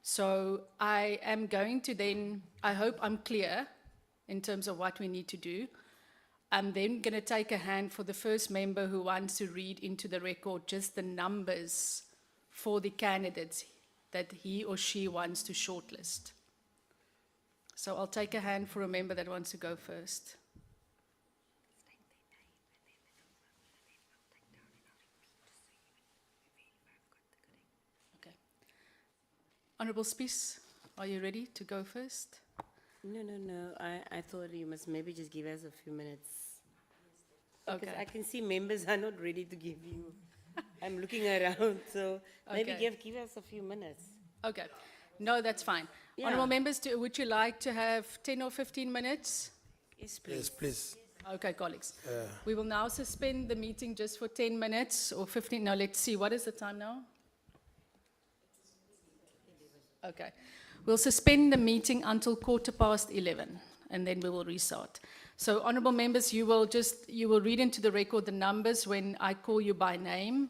So I am going to then, I hope I'm clear in terms of what we need to do. I'm then going to take a hand for the first member who wants to read into the record just the numbers for the candidates, that he or she wants to shortlist. So I'll take a hand for a member that wants to go first. Okay. Honourable Spies, are you ready to go first? No, no, no. I thought you must maybe just give us a few minutes. Because Okay. I can see members are not ready to give you. I'm looking around, so maybe Okay. give us a few minutes. Okay. No, that's fine. Yeah. Honourable members, would you like to have 10 or 15 minutes? Yes, please. Yes, please. Okay, colleagues. We will now suspend the meeting just for 10 minutes or 15. Now, let's see. What is the time now? Okay. We'll suspend the meeting until 11:15, and then we will restart. So, honourable members, you will read into the record the numbers when I call you by name,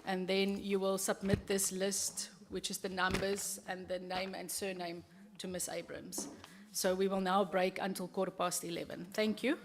and then you will submit this list, which is the numbers and the name and surname, to Ms. Abrams. So we will now break until 11:15. Thank you.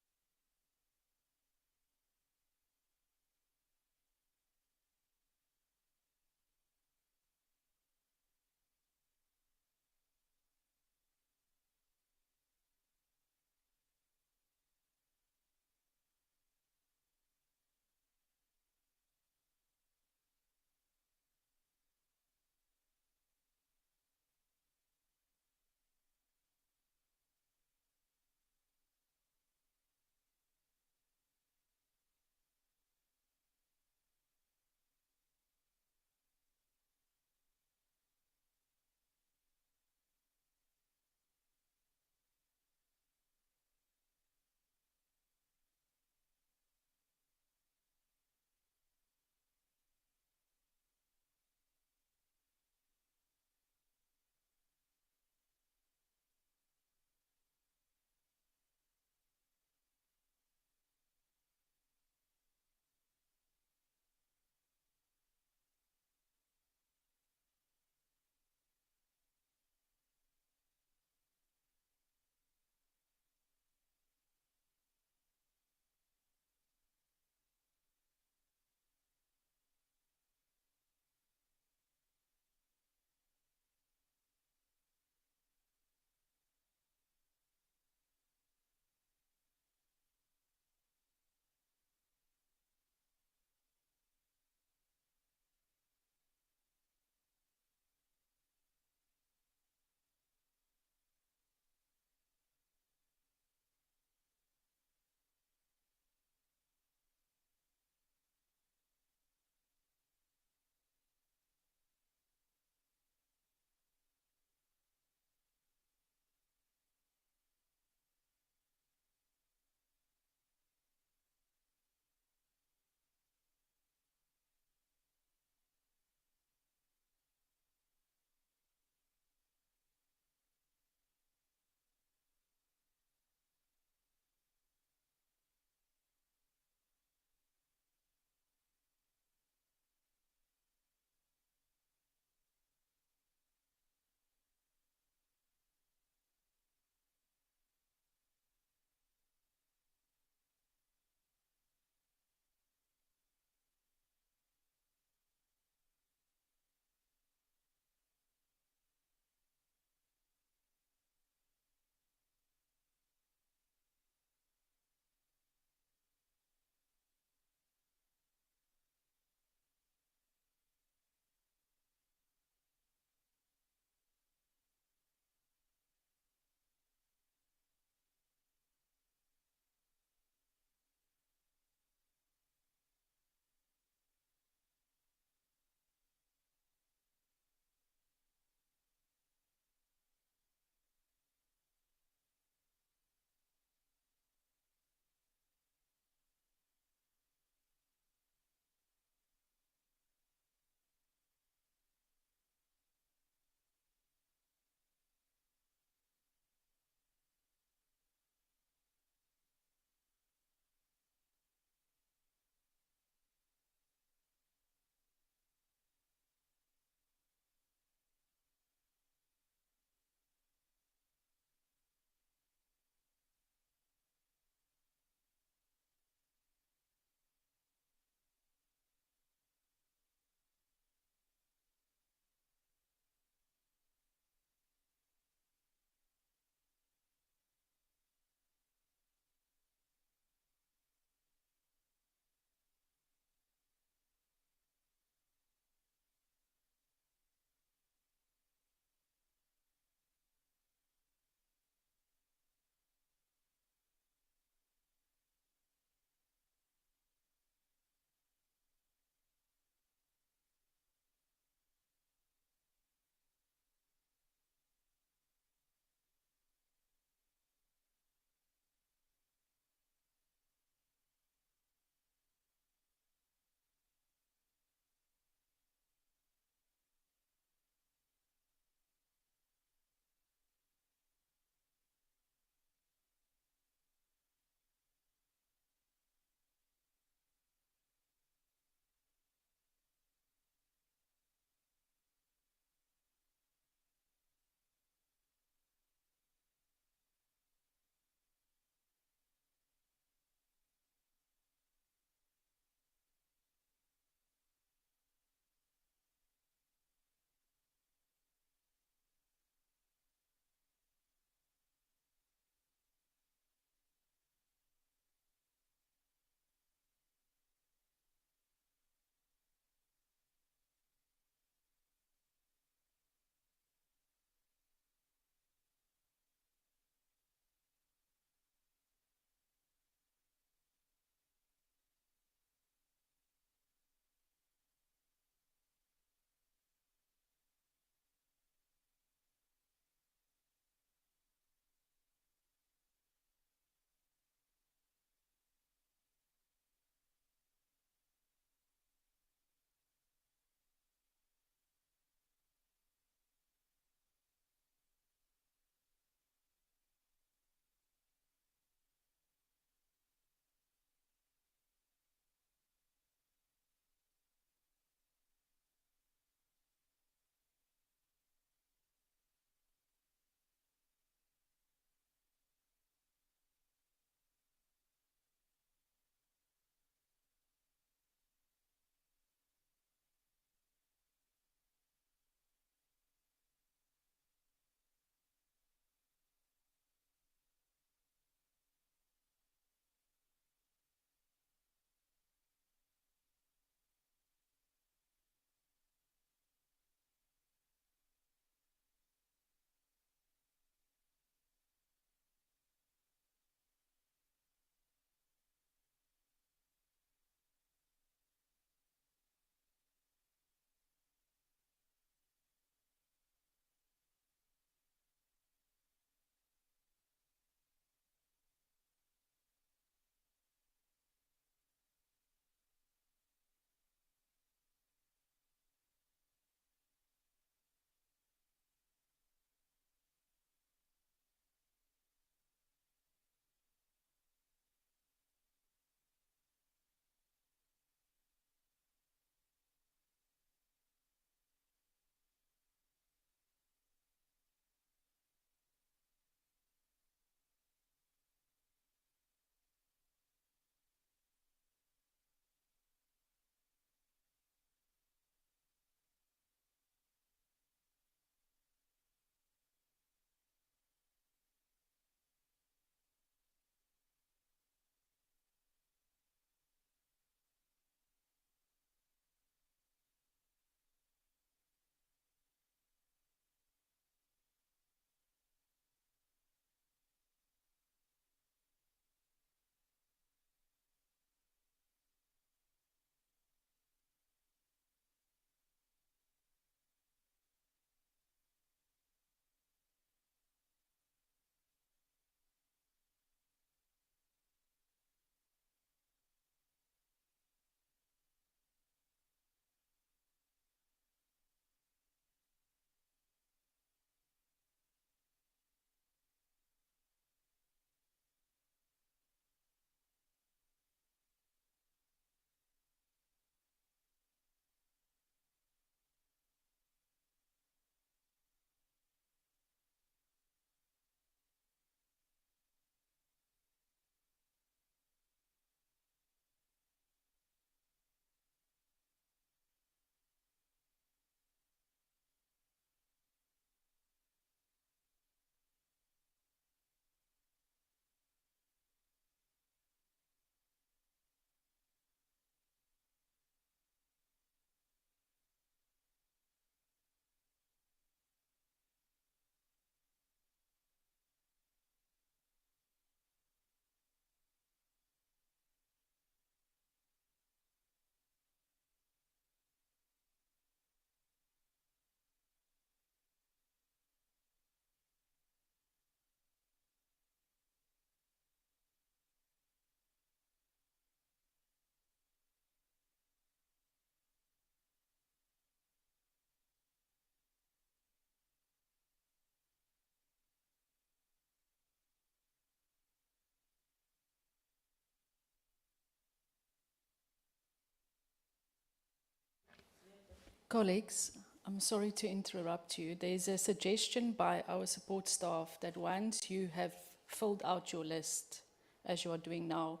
Colleagues, I'm sorry to interrupt you. There's a suggestion by our support staff that once you have filled out your list, as you are doing now,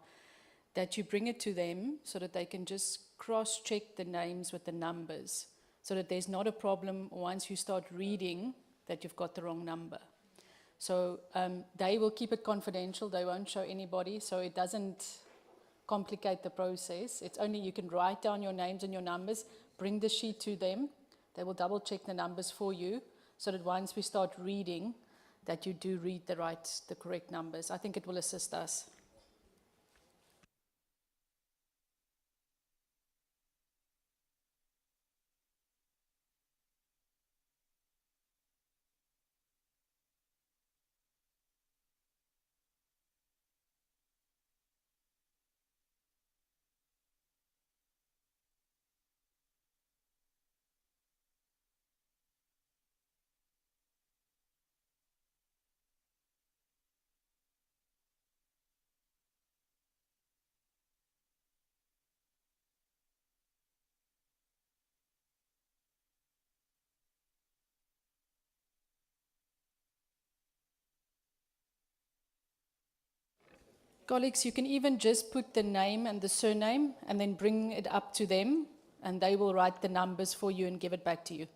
that you bring it to them so that they can just cross-check the names with the numbers, so that there's not a problem once you start reading that you've got the wrong number. So they will keep it confidential, they won't show anybody, so it doesn't complicate the process. It's only you can write down your names and your numbers, bring the sheet to them, they will double check the numbers for you, so that once we start reading, that you do read the correct numbers. I think it will assist us. Colleagues, you can even just put the name and the surname and then bring it up to them and they will write the numbers for you and give it back to you.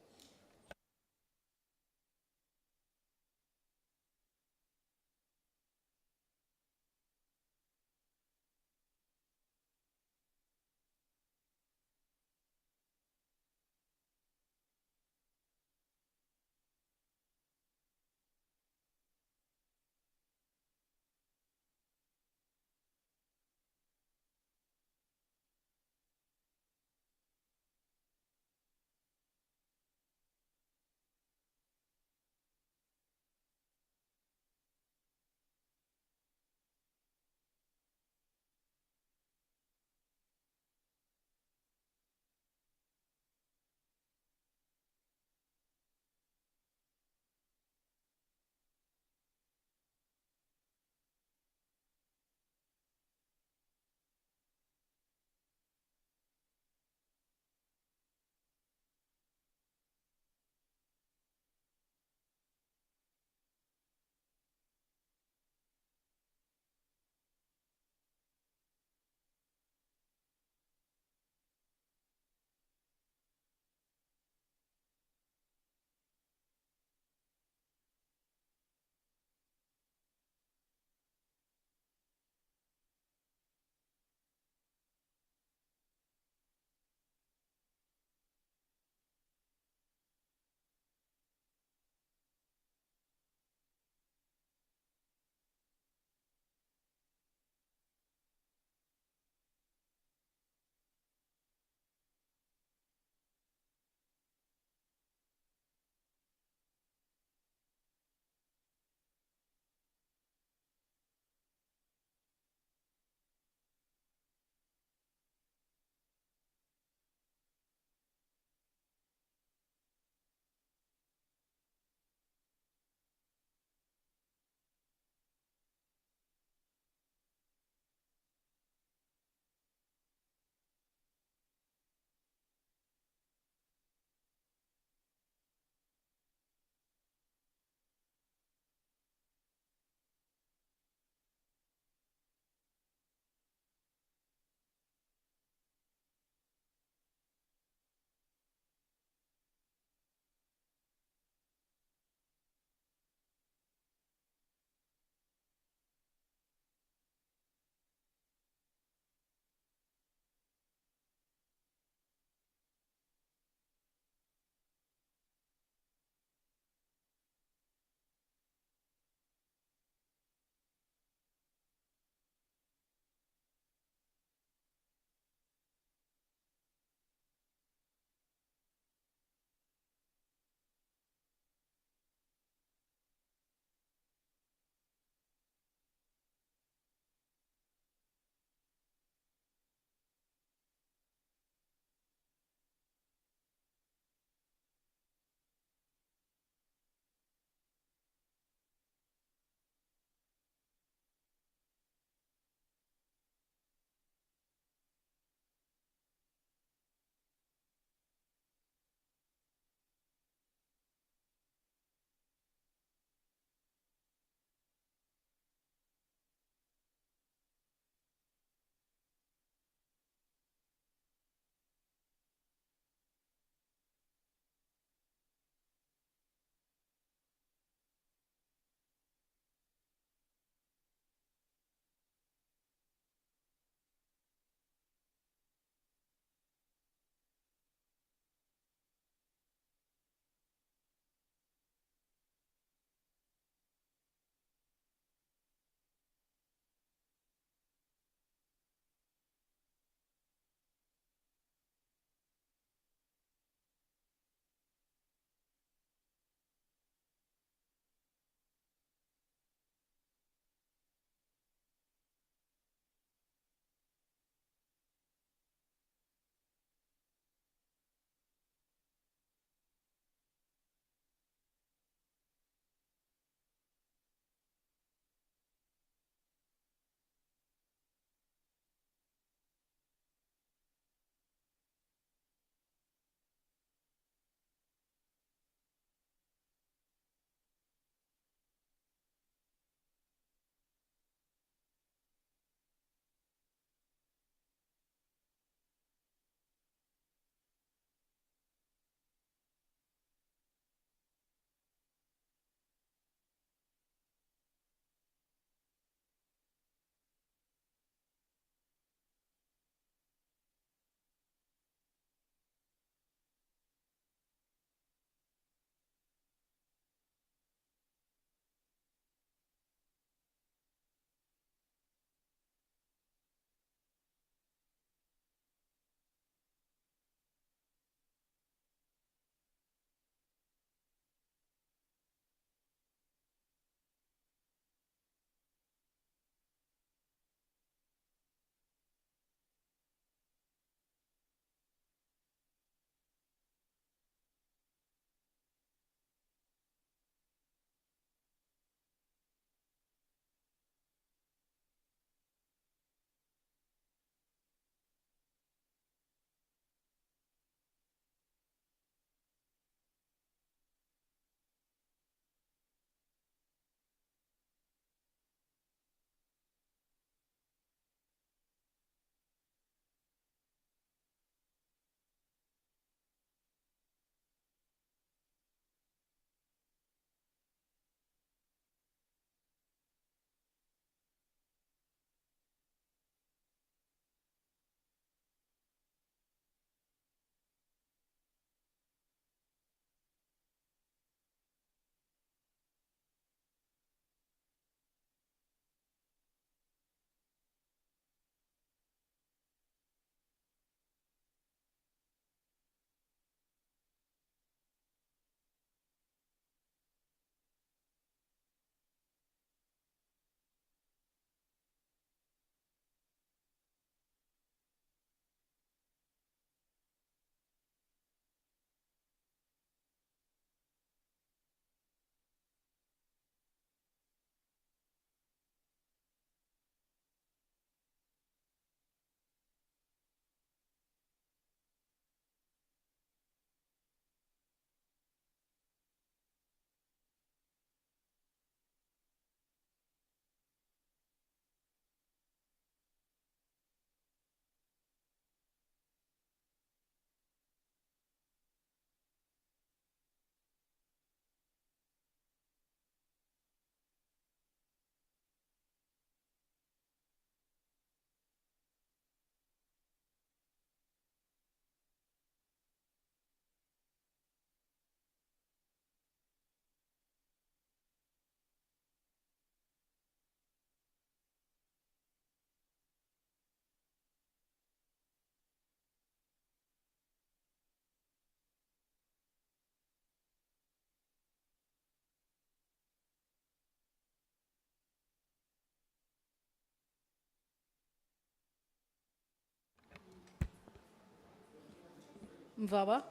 Mvaba?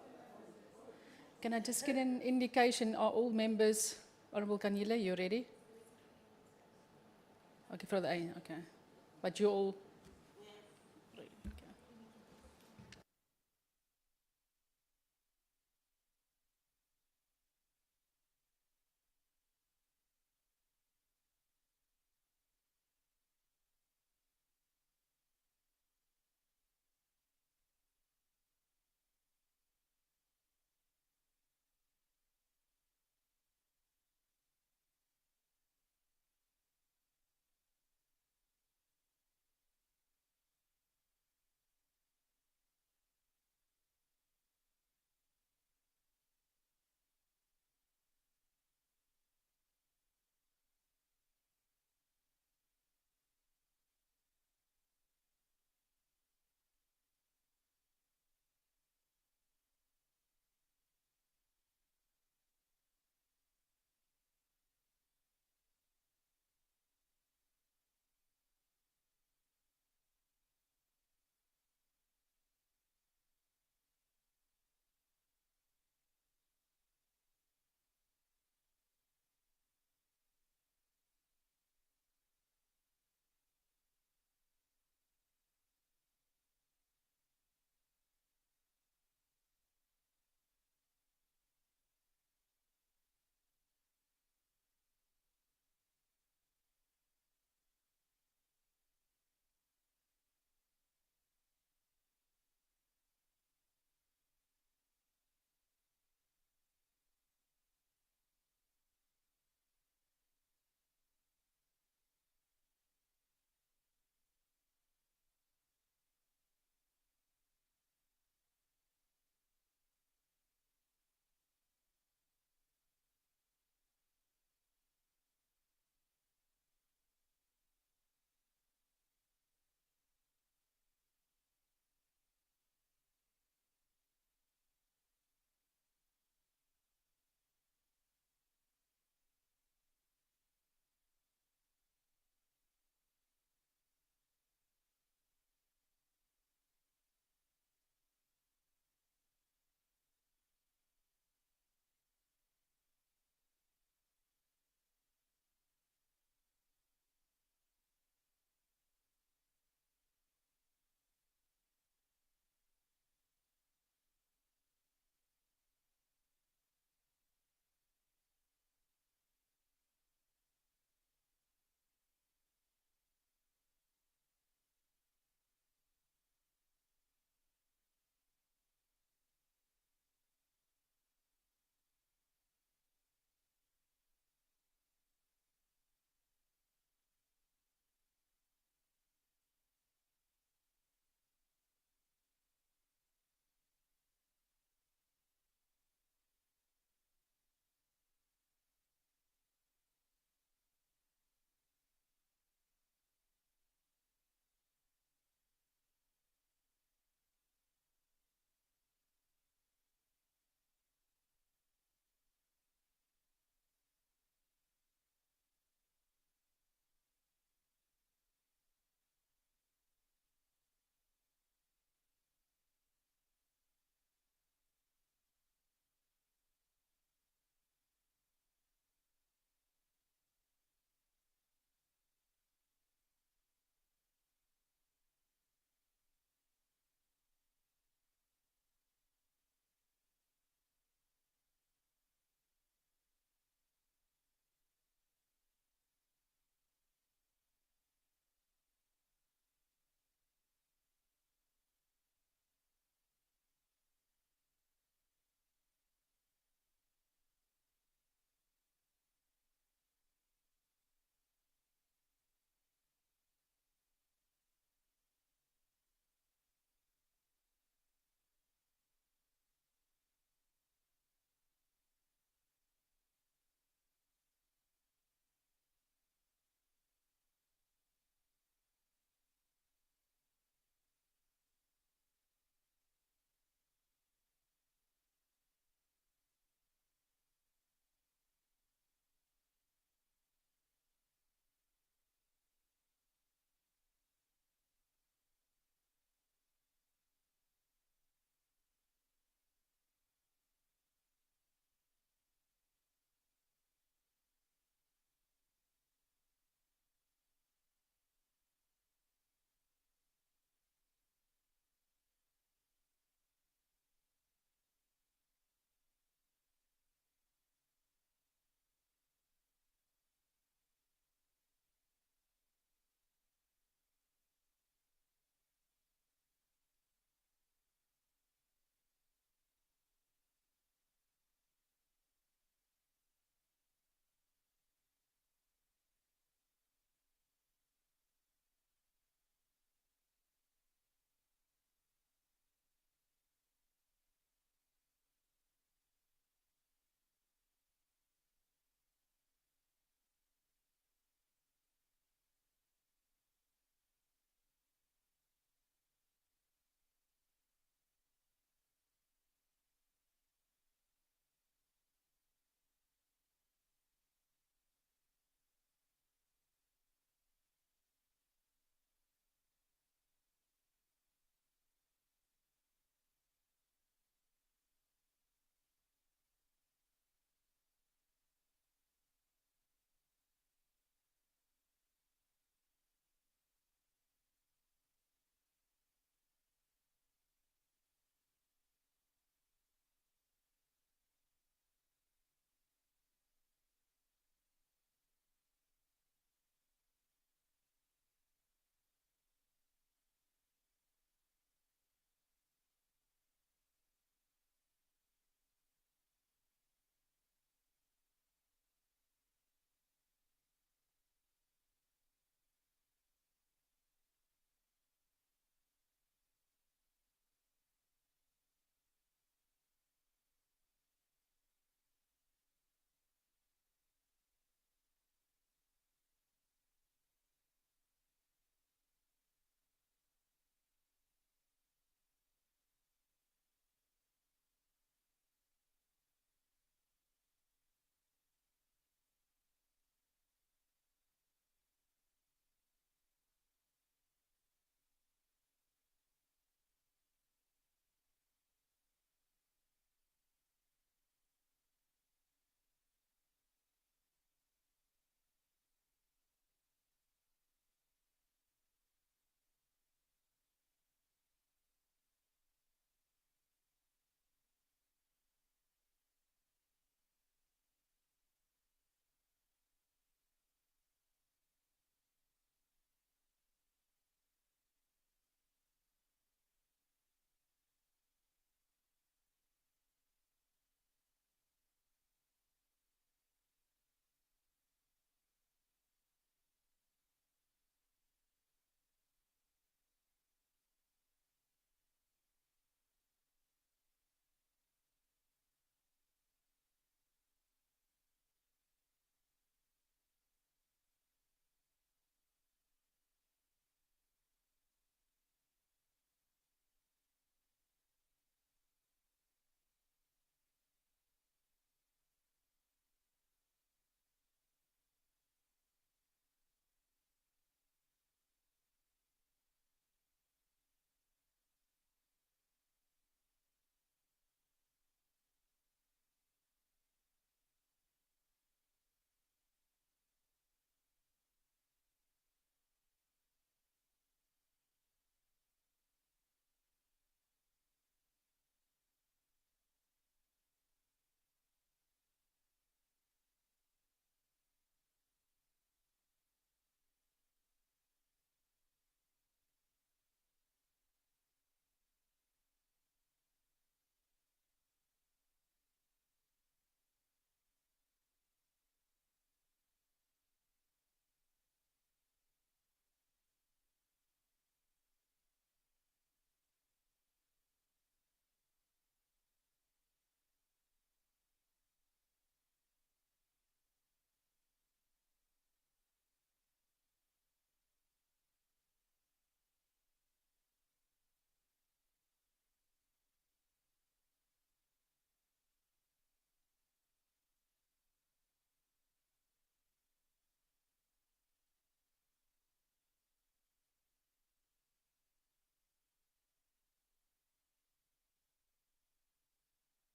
Can I just get an indication, are all members, Honourable Kanile, you ready? Okay, for the A, okay. But you all? Ready, okay.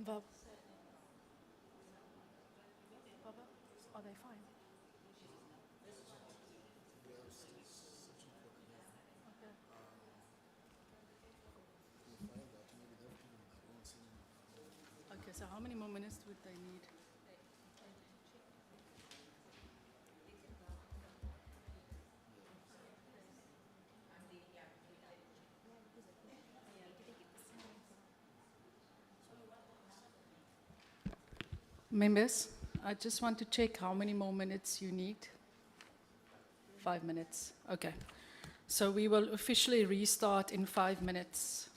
Baba. Baba, are they fine? Okay. Okay, so how many more minutes would they need? Members, I just want to check how many more minutes you need. 5 minutes. Okay. So we will officially restart in 5 minutes.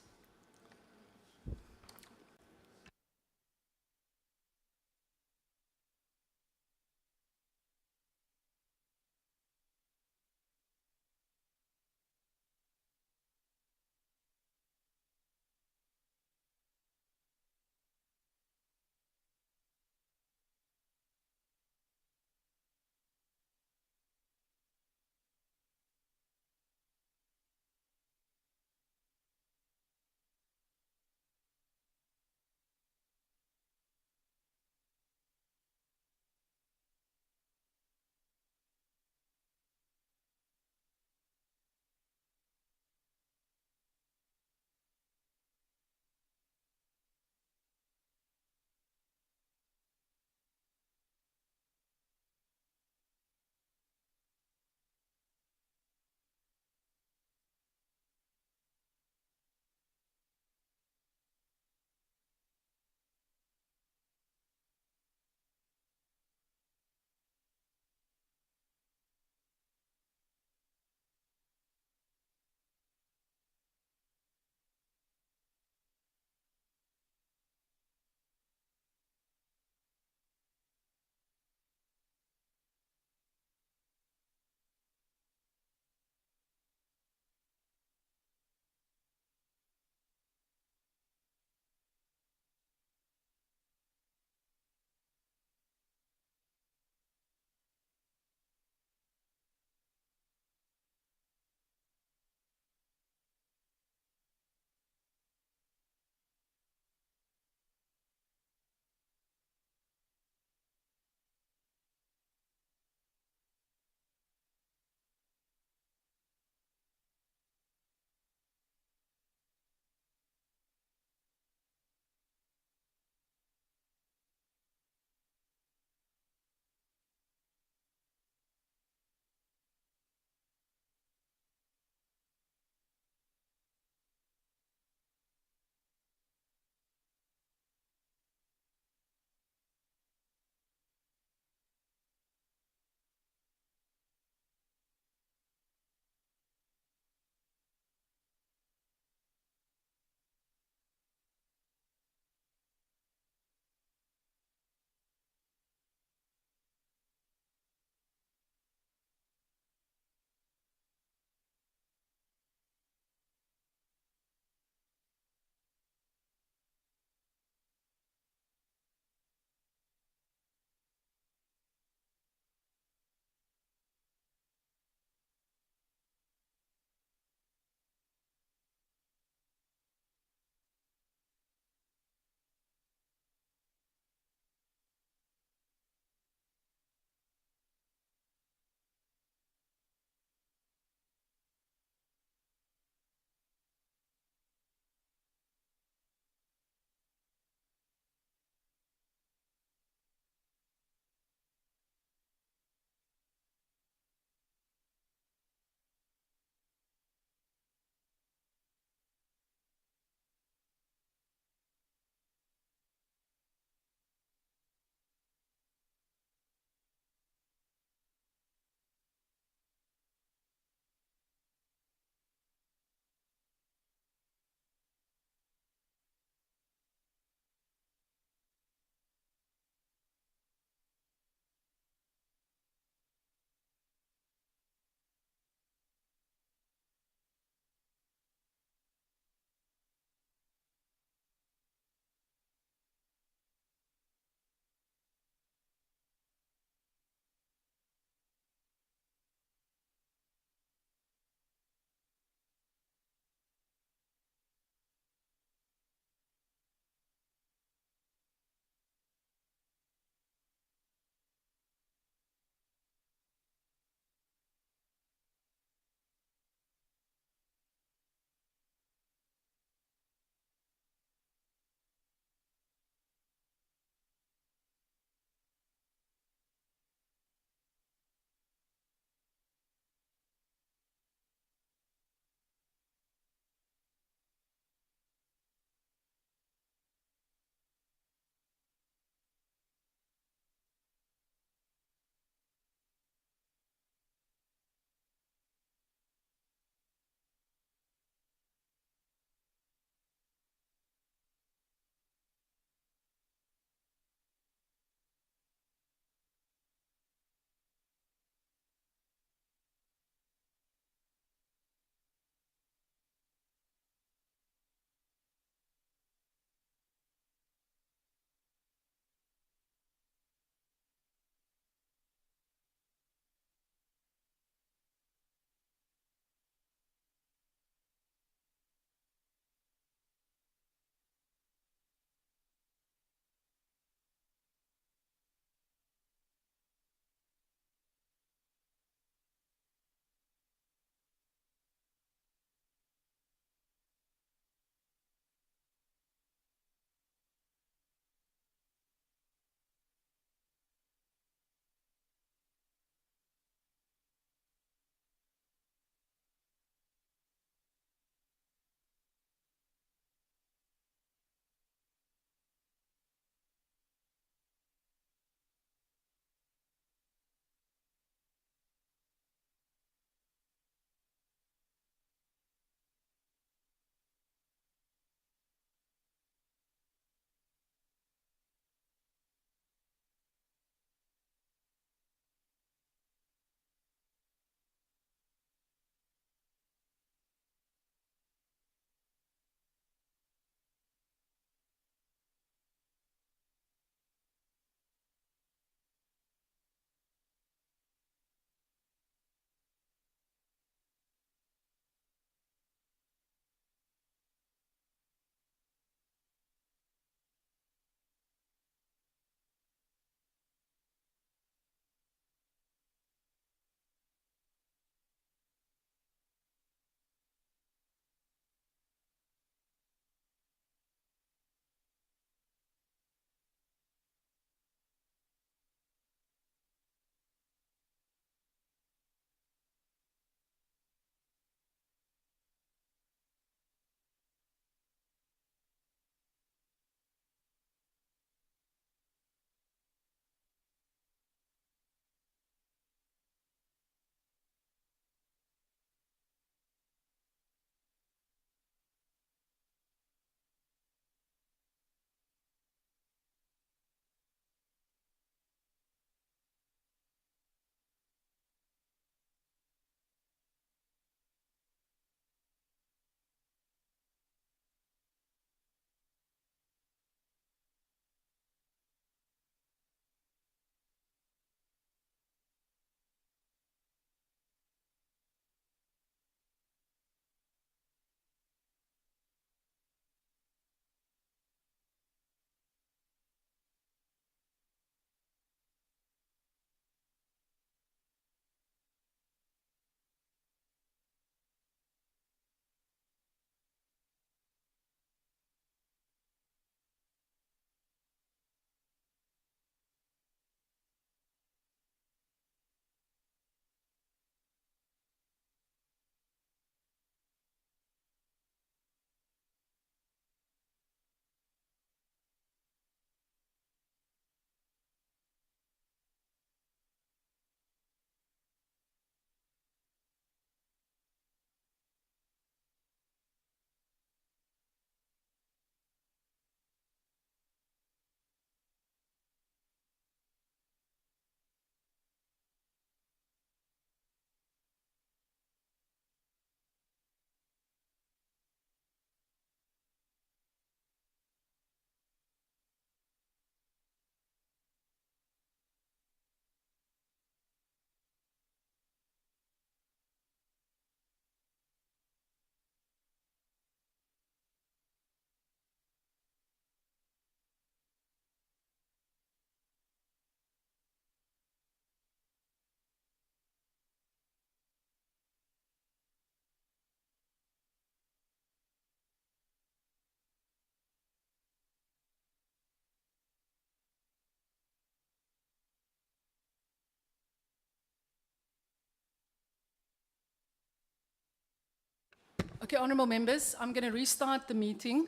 Okay, honourable members, I'm going to restart the meeting.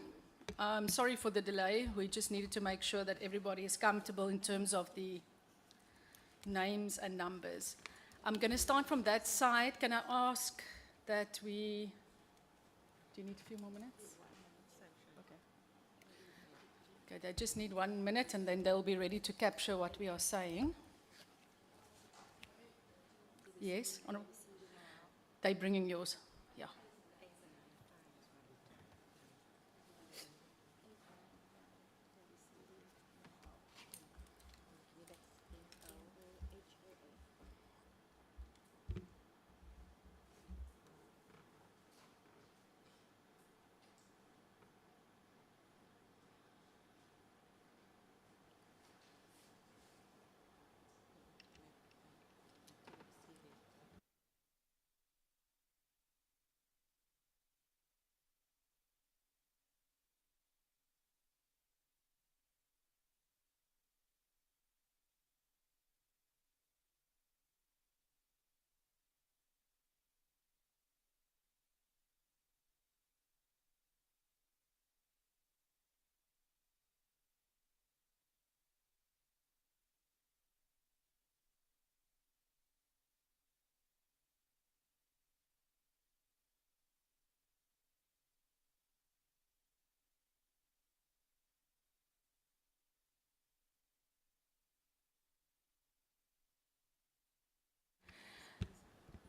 Sorry for the delay. We just needed to make sure that everybody is comfortable in terms of the names and numbers. I'm going to start from that side. Can I ask that we... Do you need a few more minutes? Okay. Okay, they just need 1 minute and then they'll be ready to capture what we are saying. Yes? Honourable? They're bringing yours. Yeah.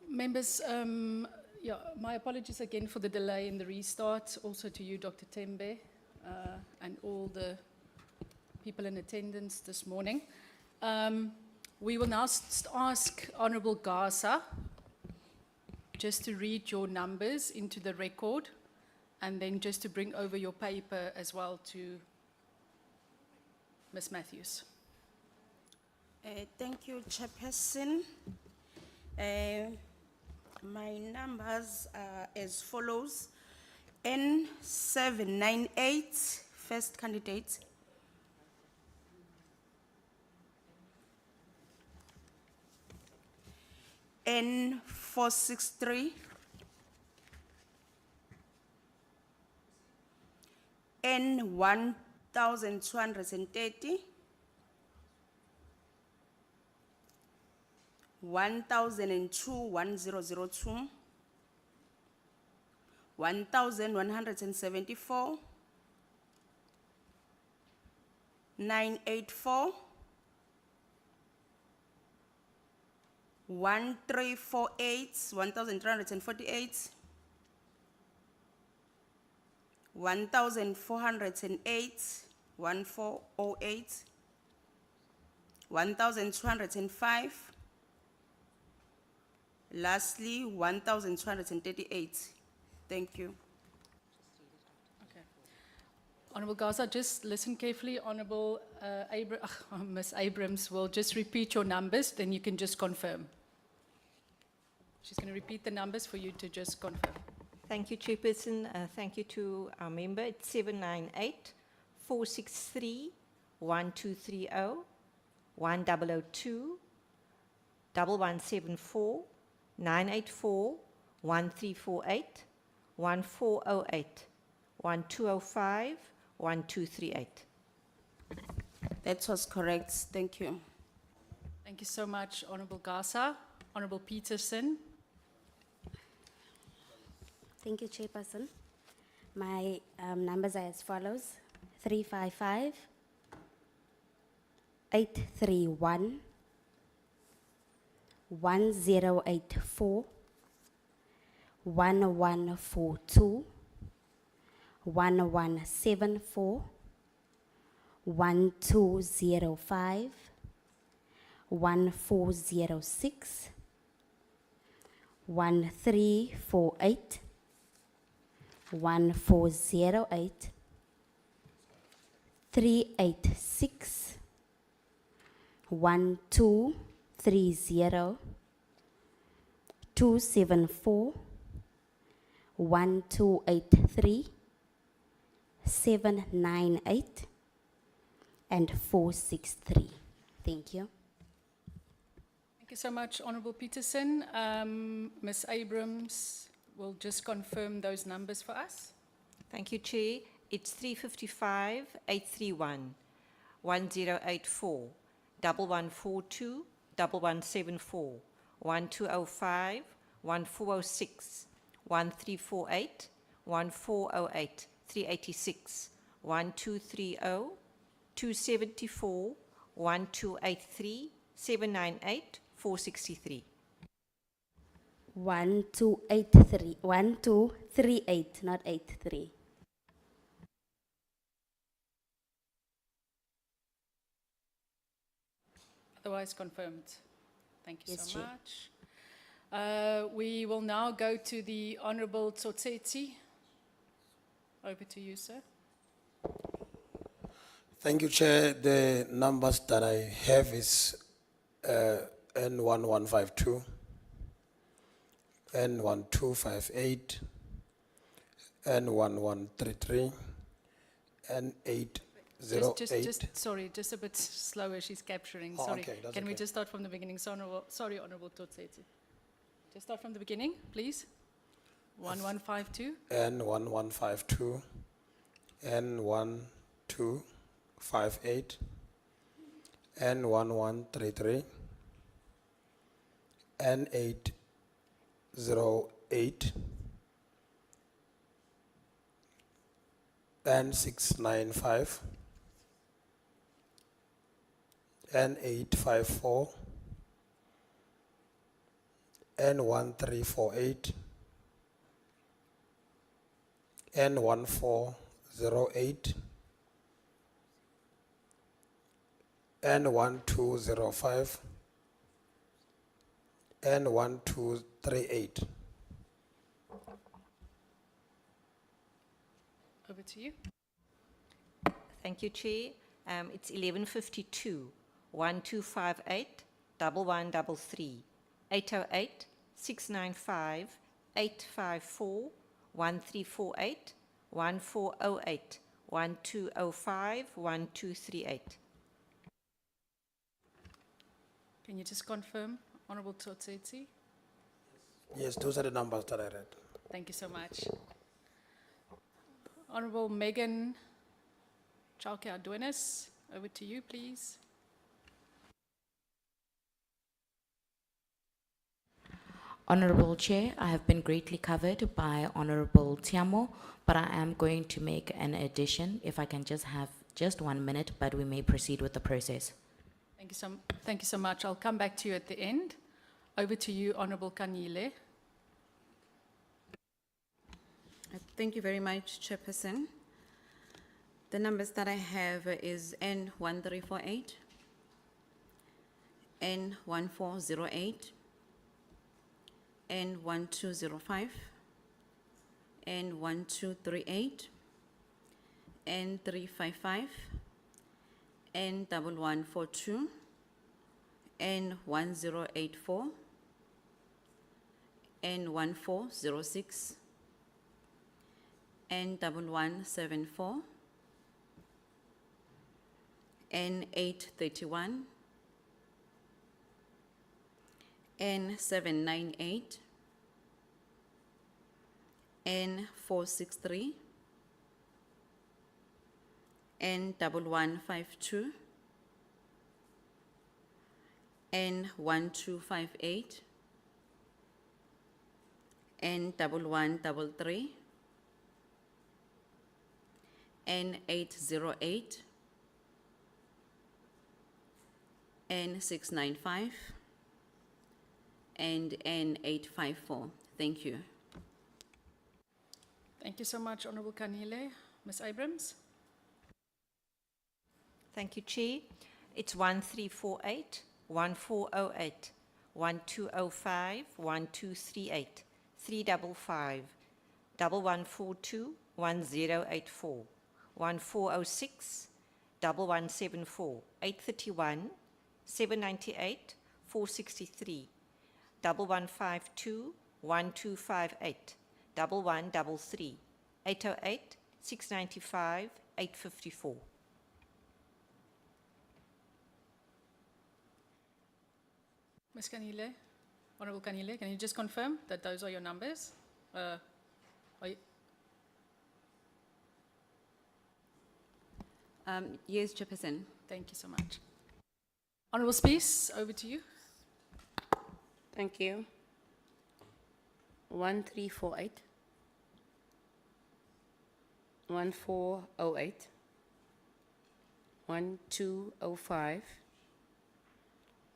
Members, yeah, my apologies again for the delay in the restart. Also to you, Dr. Tembe, and all the people in attendance this morning. We will now ask Honourable Gaza just to read your numbers into the record and then just to bring over your paper as well to Ms. Matthews. Thank you, Chairperson. My numbers are as follows. N798, first candidate. N463. N1230. 1002-1002, 1174, 984, 1348, 1348, 1408, 1408, 1205. Lastly, 1,238. Thank you. Okay. Honourable Gaza, just listen carefully. Honourable Ms. Abrams will just repeat your numbers, then you can just confirm. She's going to repeat the numbers for you to just confirm. Thank you, Chairperson. Thank you to our member. It's 798 463 1230 1002 1174 984 1348 1408 1205 1238. That was correct. Thank you. Thank you so much, Honourable Gaza. Honourable Peterson. Thank you, Chairperson. My numbers are as follows: 355, 831, 1084, 1142, 1174, 1205, 1406, 1348, 1408, 386, 1230, 274, 1283, 798, and 463. Thank you. Thank you so much, Honourable Peterson. Ms. Abrams, will just confirm those numbers for us. Thank you, Chair. It's 355, 831, 1084, 1142, 1174, 1205, 1406, 1348, 1408, 386, 1230, 274, 1283, 798, 463. 1283, 1238, not 83. Otherwise confirmed. Thank you Yes, so Chair. much. We will now go to the Honourable Tsotseti. Over to you, sir. Thank you, Chair. The numbers that I have is N1152, N1258, N1133, N808. Sorry, just a bit slower. She's capturing. Oh, Sorry. okay, that's Can we okay. just start from the beginning? Sorry, Honourable Tsotseti. Just start from the beginning, please. 1152. N1152, N1258, N1133, N808, N695, N854, N1348, N1408, N1205, N1238. Over to you. Thank you, Chair. It's 1152, 1258, 1133, 808, 695, 854, 1348, 1408, 1205, 1238. Can you just confirm, Honourable Tsotseti? Yes, those are the numbers that I read. Thank you so much. Honourable Megan Chauke-Adonis, over to you, please. Honorable Chair, I have been greatly covered by Honorable Tiamo, but I am going to make an addition. If I can just have just 1 minute, but we may proceed with the process. Thank you so much. I'll come back to you at the end. Over to you, Honourable Kanile. Thank you very much, Chairperson. The numbers that I have is N1348, N1408, N1205, N1238, N355, N1142, N1084, N1406, N1174, N831, N798, N463, N1152, N1258, N1133, N808, N695, and N854. Thank you. Thank you so much, Honourable Kanile. Ms. Abrams? Thank you, Chair. It's 1348, 1408, 1205, 1238, 355, 1142, 1084, 1406, 1174, 831, 798, 463, 1152, 1258, 1133, 808, 695, 854. Ms. Kanile, Honourable Kanile, can you just confirm that those are your numbers? Are you, Yes, Chairperson. thank you so much. Honourable Spees, over to you. Thank you. 1348. 1408. 1205.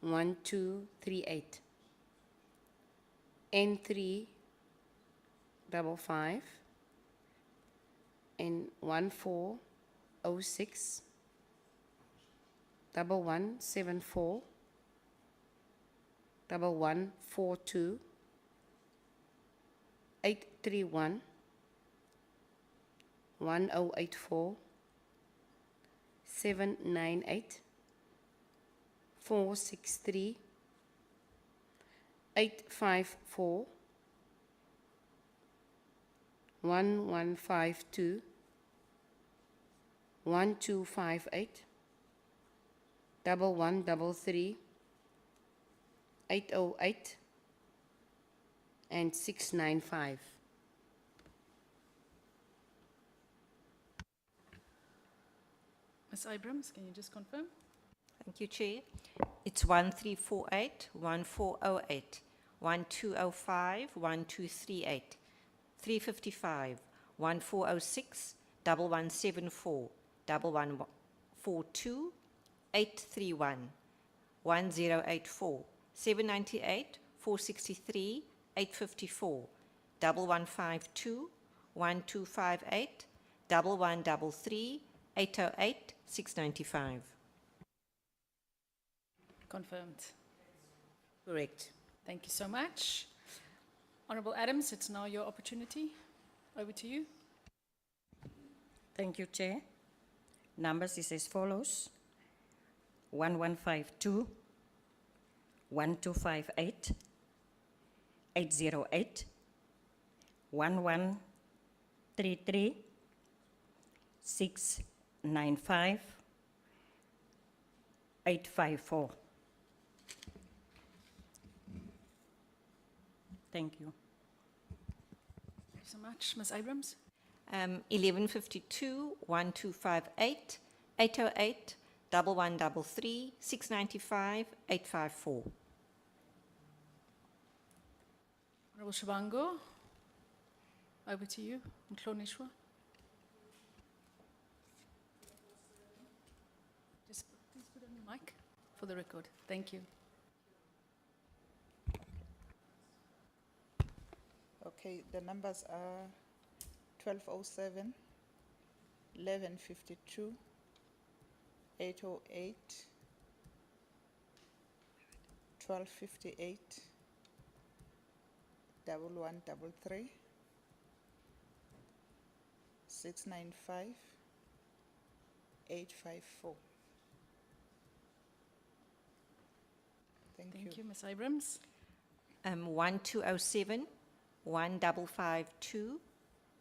1238. N355. and 1406, 1174, 1142, 831, 1084, 798, 463, 854, 1152, 1258, 1133, 808, and 695. Ms. Abrams, can you just confirm? Thank you, Chair. It's 1348, 1408, 1205, 1238, 355, 1406, 1174, 1142, 831, 1084, 798, 463, 854, 1152, 1258, 1133, 808, 695. Confirmed. Correct. Thank you so much. Honourable Adams, it's now your opportunity. Over to you. Thank you, Chair. Numbers is as follows: 1152, 1258, 808, 1133, 695, 854. Thank you. Thank you so much. Ms. Abrams? 1152, 1258, 808, 1133, 695, 854. Honourable Shabango, over to you. Mhlonishwa. Just please put on your mic for the record. Thank you. Okay, the numbers are 1207, 1152, 808, 1258, 1133, 695, 854. Thank you. Ms. Abrams. 1207, 1552,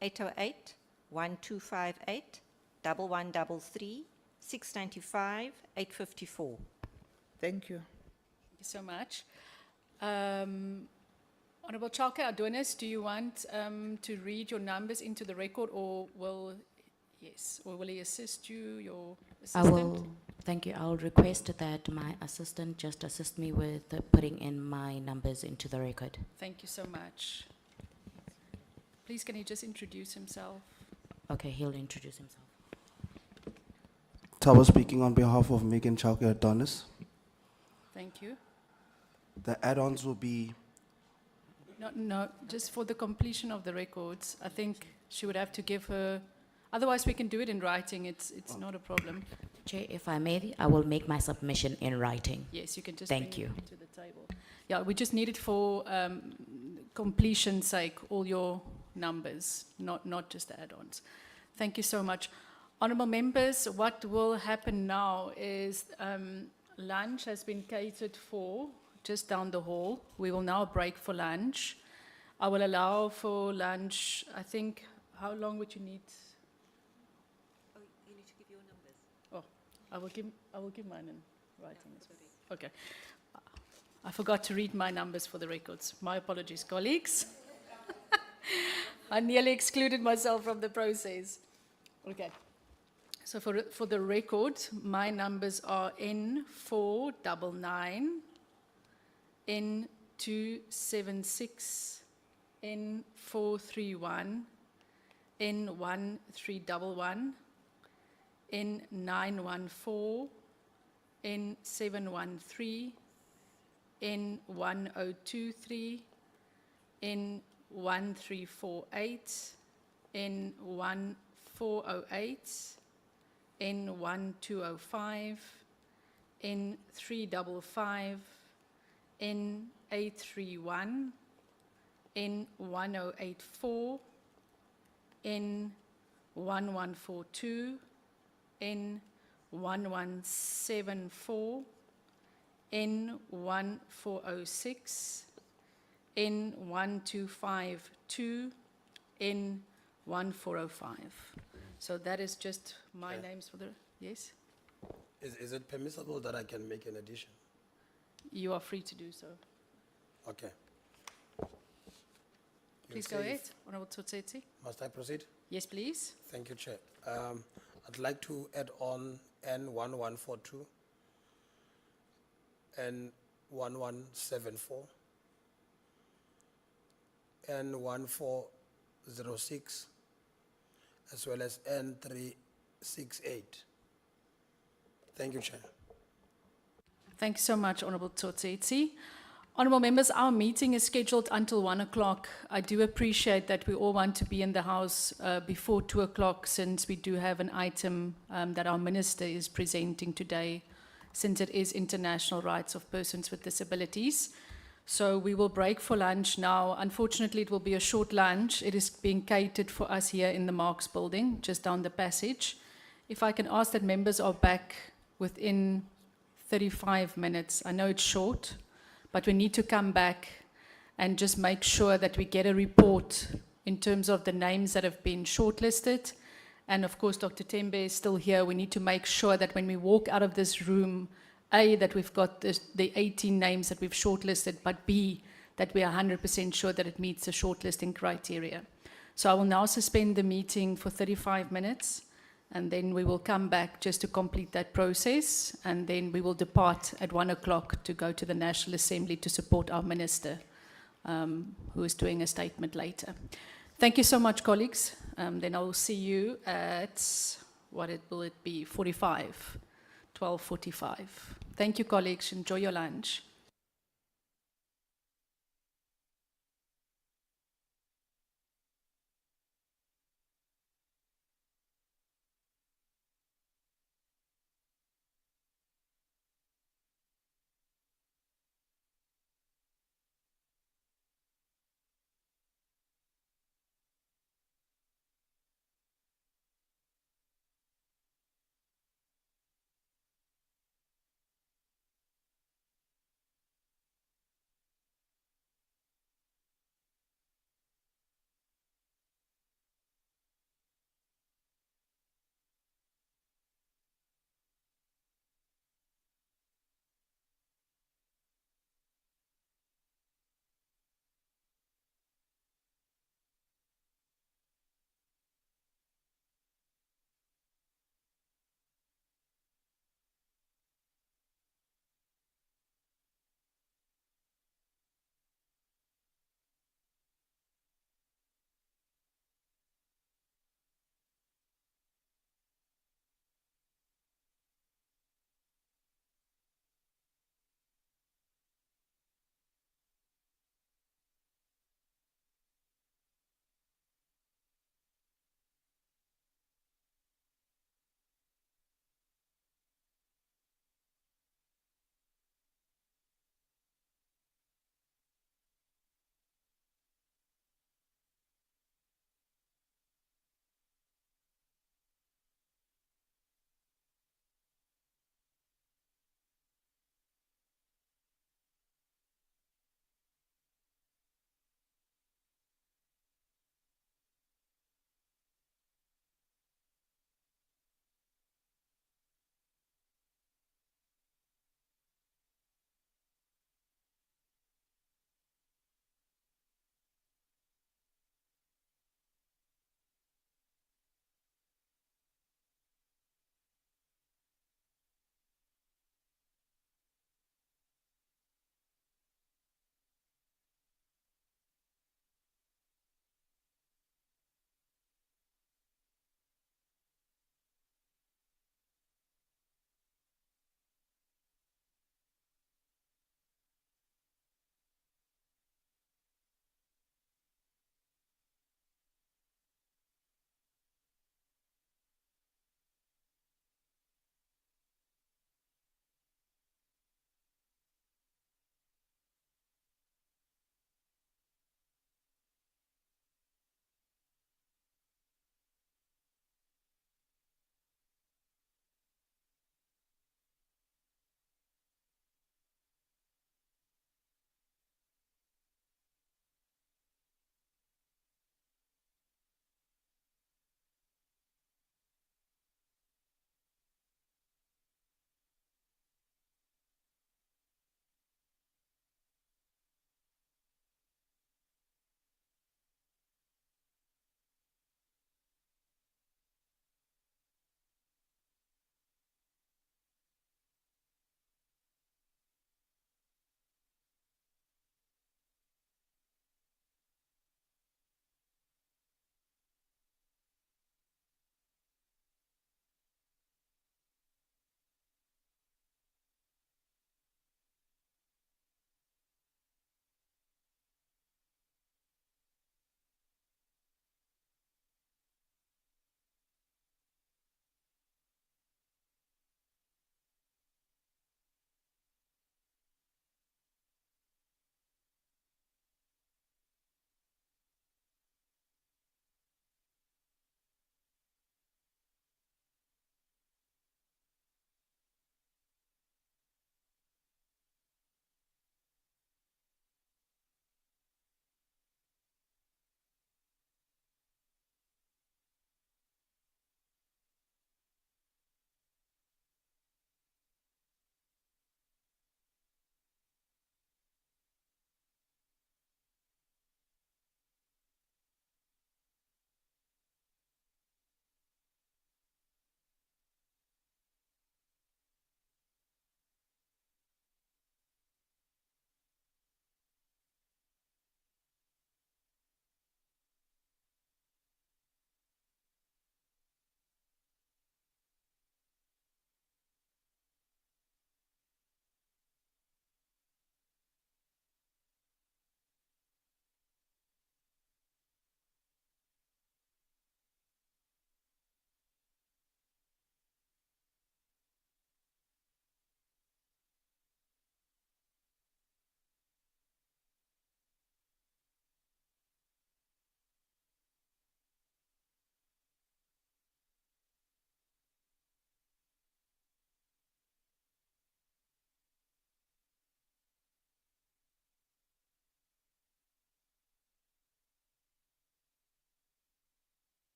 808, 1258, 1133, 695, 854. Thank you. Thank you so much. Honourable Chalke Adonis, do you want to read your numbers into the record, or will he assist you, your assistant? Thank you. I'll request that my assistant just assist me with putting in my numbers into the record. Thank you so much. Please, can he just introduce himself? Okay, he'll introduce himself. Tabo speaking on behalf of Megan Chalke Adonis. Thank you. The add-ons will be No, just for the completion of the records, I think she would have to give her, otherwise we can do it in writing, it's not a problem. Chair, if I may, I will make my submission in writing. Yes, you can just Thank bring you. it to the table. Yeah, we just need it for completion's sake, all your numbers, not just the add-ons. Thank you so much. Honourable members, what will happen now is lunch has been catered for just down the hall. We will now break for lunch. I will allow for lunch, I think, how long would you need? Oh, you need to give your numbers. Oh, I will give mine in writing as well. Okay. I forgot to read my numbers for the records. My apologies, colleagues. I nearly excluded myself from the process. Okay. So for the record, my numbers are N499, N276, N431, N1311, N914, N713, N1023, N1348, N1408, N1205, N355, N831, N1084, N1142, N1174, N1406, N1252, N1405. So that is just my names for the, yes? Is it permissible that I can make an addition? You are free to do so. Okay. Please say go if- ahead, Honorable Tsotsetse. Must I proceed? Yes, please. Thank you, Chair. I'd like to add on N1142, N1174, N1406, as well as N368. Thank you, Chair. Thank you so much, Honorable Tsotsetse. Honorable members, our meeting is scheduled until 1 o'clock. I do appreciate that we all want to be in the House before 2 o'clock, since we do have an item that our Minister is presenting today, since it is International Rights of Persons with Disabilities. So we will break for lunch now. Unfortunately, it will be a short lunch. It is being catered for us here in the Marx building, just down the passage. If I can ask that members are back within 35 minutes. I know it's short, but we need to come back and just make sure that we get a report in terms of the names that have been shortlisted. And of course, Dr. Tembe is still here. We need to make sure that when we walk out of this room, A, that we've got the 18 names that we've shortlisted, but B, that we are 100% sure that it meets the shortlisting criteria. So I will now suspend the meeting for 35 minutes, and then we will come back just to complete that process, and then we will depart at 1 o'clock to go to the National Assembly to support our Minister, who is doing a statement later. Thank you so much, colleagues. Then I will see you at, will it be, 12:45. Thank you, colleagues. Enjoy your lunch.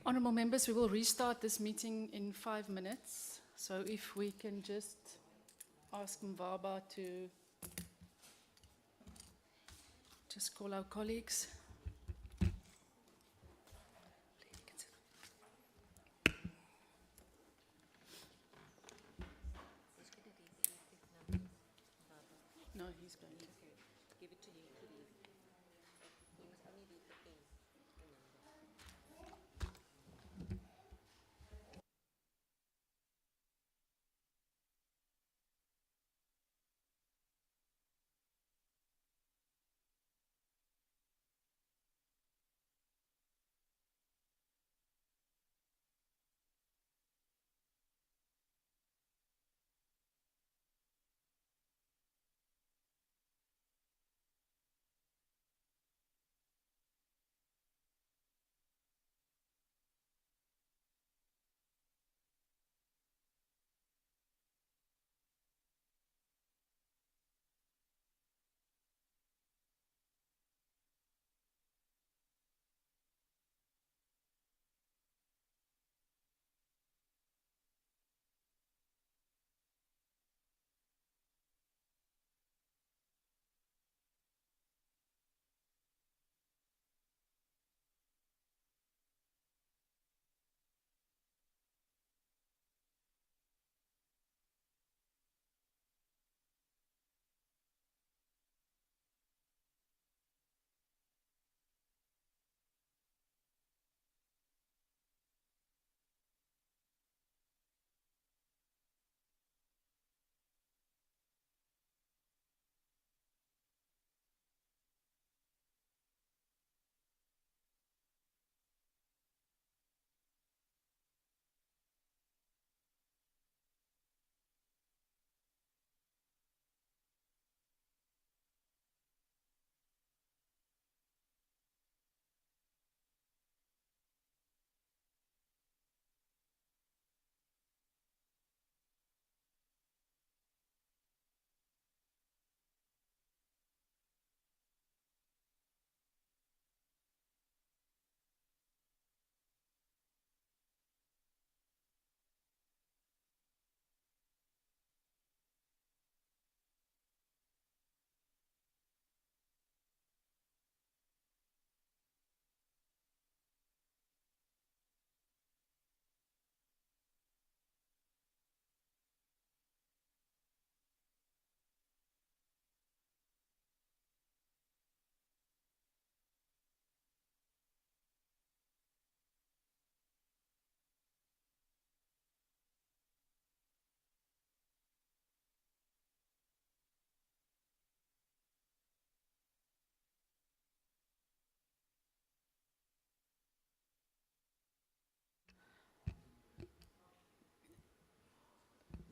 Honourable members, we will restart this meeting in 5 minutes. So if we can just ask Mvaba to just call our colleagues. No, he's going to. Give it to him, please. He must only be the A.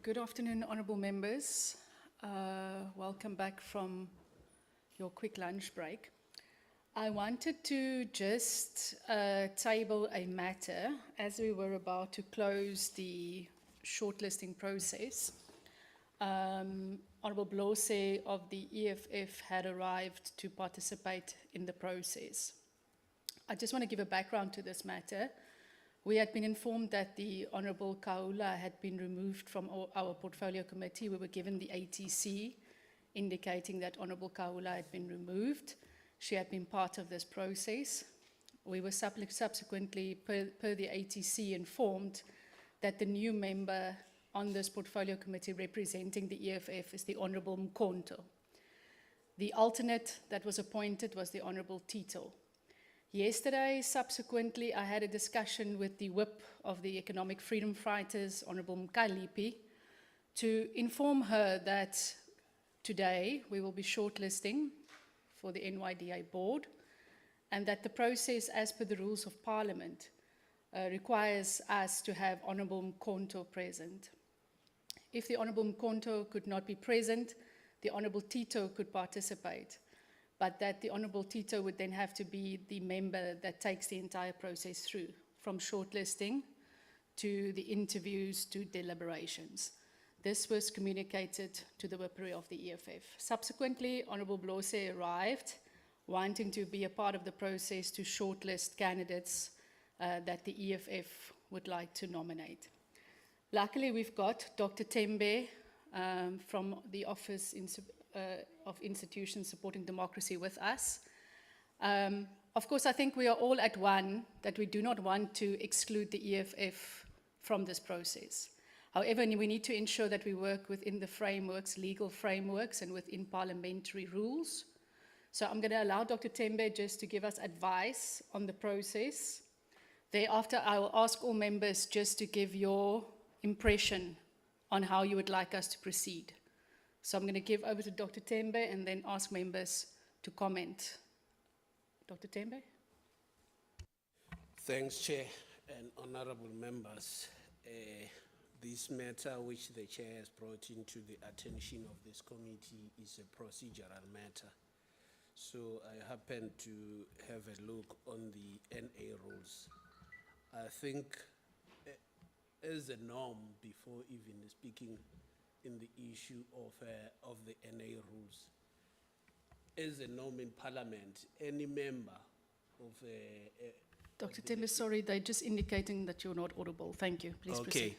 Good afternoon, honourable members. Welcome back from your quick lunch break. I wanted to just table a matter as we were about to close the shortlisting process. Honourable Blose of the EFF had arrived to participate in the process. I just want to give a background to this matter. We had been informed that the Honourable Kaula had been removed from our portfolio committee. We were given the ATC indicating that Honourable Kaula had been removed. She had been part of this process. We were subsequently, per the ATC, informed that the new member on this portfolio committee representing the EFF is the Honourable Mkonto. The alternate that was appointed was the Honourable Tito. Yesterday, subsequently, I had a discussion with the whip of the Economic Freedom Fighters, Honourable Mkalipi, to inform her that today we will be shortlisting for the NYDA board and that the process, as per the rules of Parliament, requires us to have Honourable Mkonto present. If the Honourable Mkonto could not be present, the Honourable Tito could participate, but that the Honourable Tito would then have to be the member that takes the entire process through, from shortlisting to the interviews to deliberations. This was communicated to the whippery of the EFF. Subsequently, Honourable Blose arrived, wanting to be a part of the process to shortlist candidates that the EFF would like to nominate. Luckily, we've got Dr. Tembe from the Office of Institutions Supporting Democracy with us. Of course, I think we are all at one that we do not want to exclude the EFF from this process. However, we need to ensure that we work within the frameworks, legal frameworks, and within parliamentary rules. So I'm going to allow Dr. Tembe just to give us advice on the process. Thereafter, I will ask all members just to give your impression on how you would like us to proceed. So I'm going to give over to Dr. Tembe and then ask members to comment. Dr. Tembe? Thanks, Chair and honorable members. This matter which the Chair has brought into the attention of this committee is a procedural matter. So I happen to have a look on the NA rules. I think as a norm, before even speaking in the issue of the NA rules, as a norm in Parliament, any member of Dr. Tembe, sorry, they're just indicating that you're not audible. Thank you. Please proceed. Okay.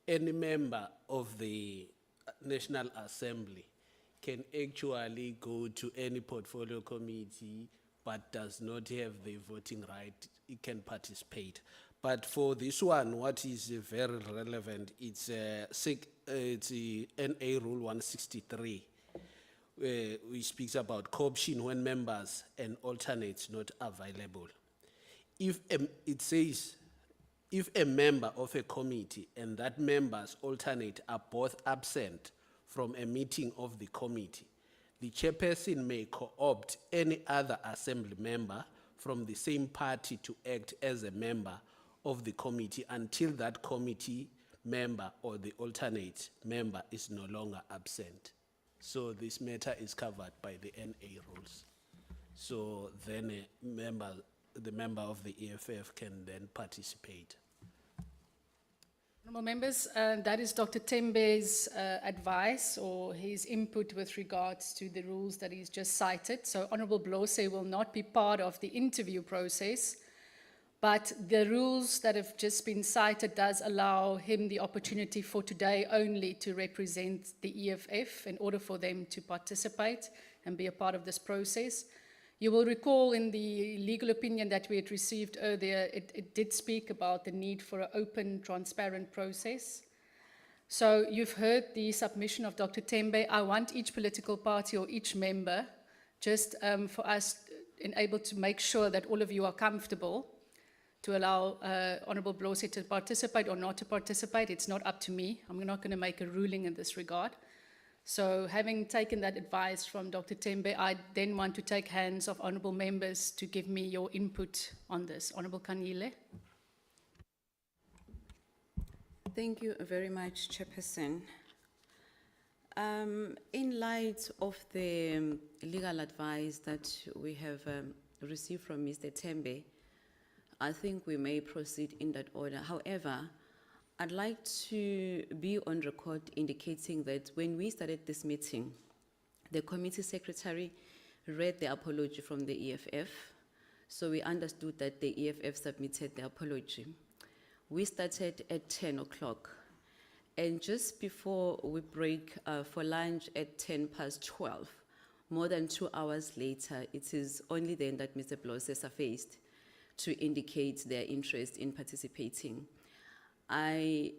Any member of the National Assembly can actually go to any portfolio committee but does not have the voting right. It can participate. But for this one, what is very relevant, it's NA Rule 163, which speaks about co-option when members and alternates not available. It says, if a member of a committee and that member's alternate are both absent from a meeting of the committee, the chairperson may co-opt any other assembly member from the same party to act as a member of the committee until that committee member or the alternate member is no longer absent. So this matter is covered by the NA rules. So then the member of the EFF can then participate. Honourable members, that is Dr. Tembe's advice or his input with regards to the rules that he's just cited. So Honourable Blose will not be part of the interview process, but the rules that have just been cited does allow him the opportunity for today only to represent the EFF in order for them to participate and be a part of this process. You will recall in the legal opinion that we had received earlier, it did speak about the need for an open, transparent process. So you've heard the submission of Dr. Tembe. I want each political party or each member, just for us able to make sure that all of you are comfortable to allow Honourable Blose to participate or not to participate. It's not up to me. I'm not going to make a ruling in this regard. So having taken that advice from Dr. Tembe, I then want to take hands of honourable members to give me your input on this. Honourable Kanyile. Thank you very much, Chairperson. In light of the legal advice that we have received from Mr. Tembe, I think we may proceed in that order. However, I'd like to be on record indicating that when we started this meeting, the committee secretary read the apology from the EFF, so we understood that the EFF submitted the apology. We started at 10 o'clock, and just before we break for lunch at 12:10, more than 2 hours later, it is only then that Mr. Blose surfaced to indicate their interest in participating. I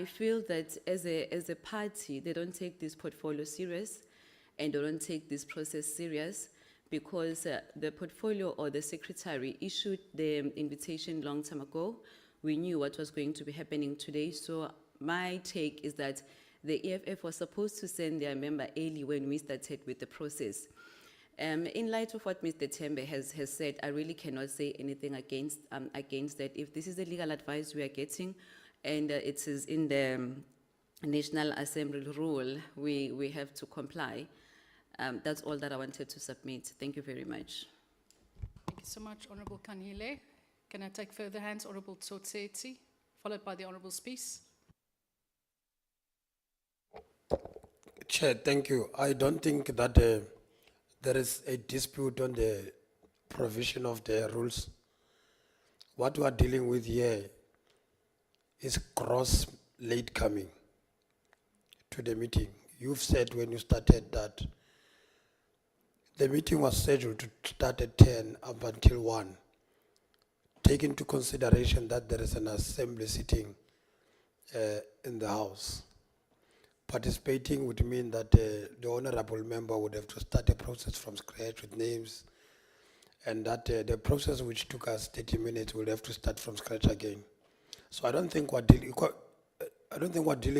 feel that as a party, they don't take this portfolio serious and they don't take this process serious because the portfolio or the secretary issued the invitation long time ago. We knew what was going to be happening today. So my take is that the EFF was supposed to send their member early when we started with the process. In light of what Mr. Tembe has said, I really cannot say anything against that. If this is the legal advice we are getting, and it is in the National Assembly rule, we have to comply. That's all that I wanted to submit. Thank you very much. Thank you so much, Honourable Kanyile. Can I take further hands? Honourable Tsotsetsi, followed by the Honourable Spies. Chair, thank you. I don't think that there is a dispute on the provision of the rules. what we are dealing with here is gross late coming to the meeting. You've said when you started that the meeting was scheduled to start at 10 up until 1. Take into consideration that there is an assembly sitting in the house. Participating would mean that the honorable member would have to start a process from scratch with names, and that the process which took us 30 minutes will have to start from scratch again. So I don't think we're dealing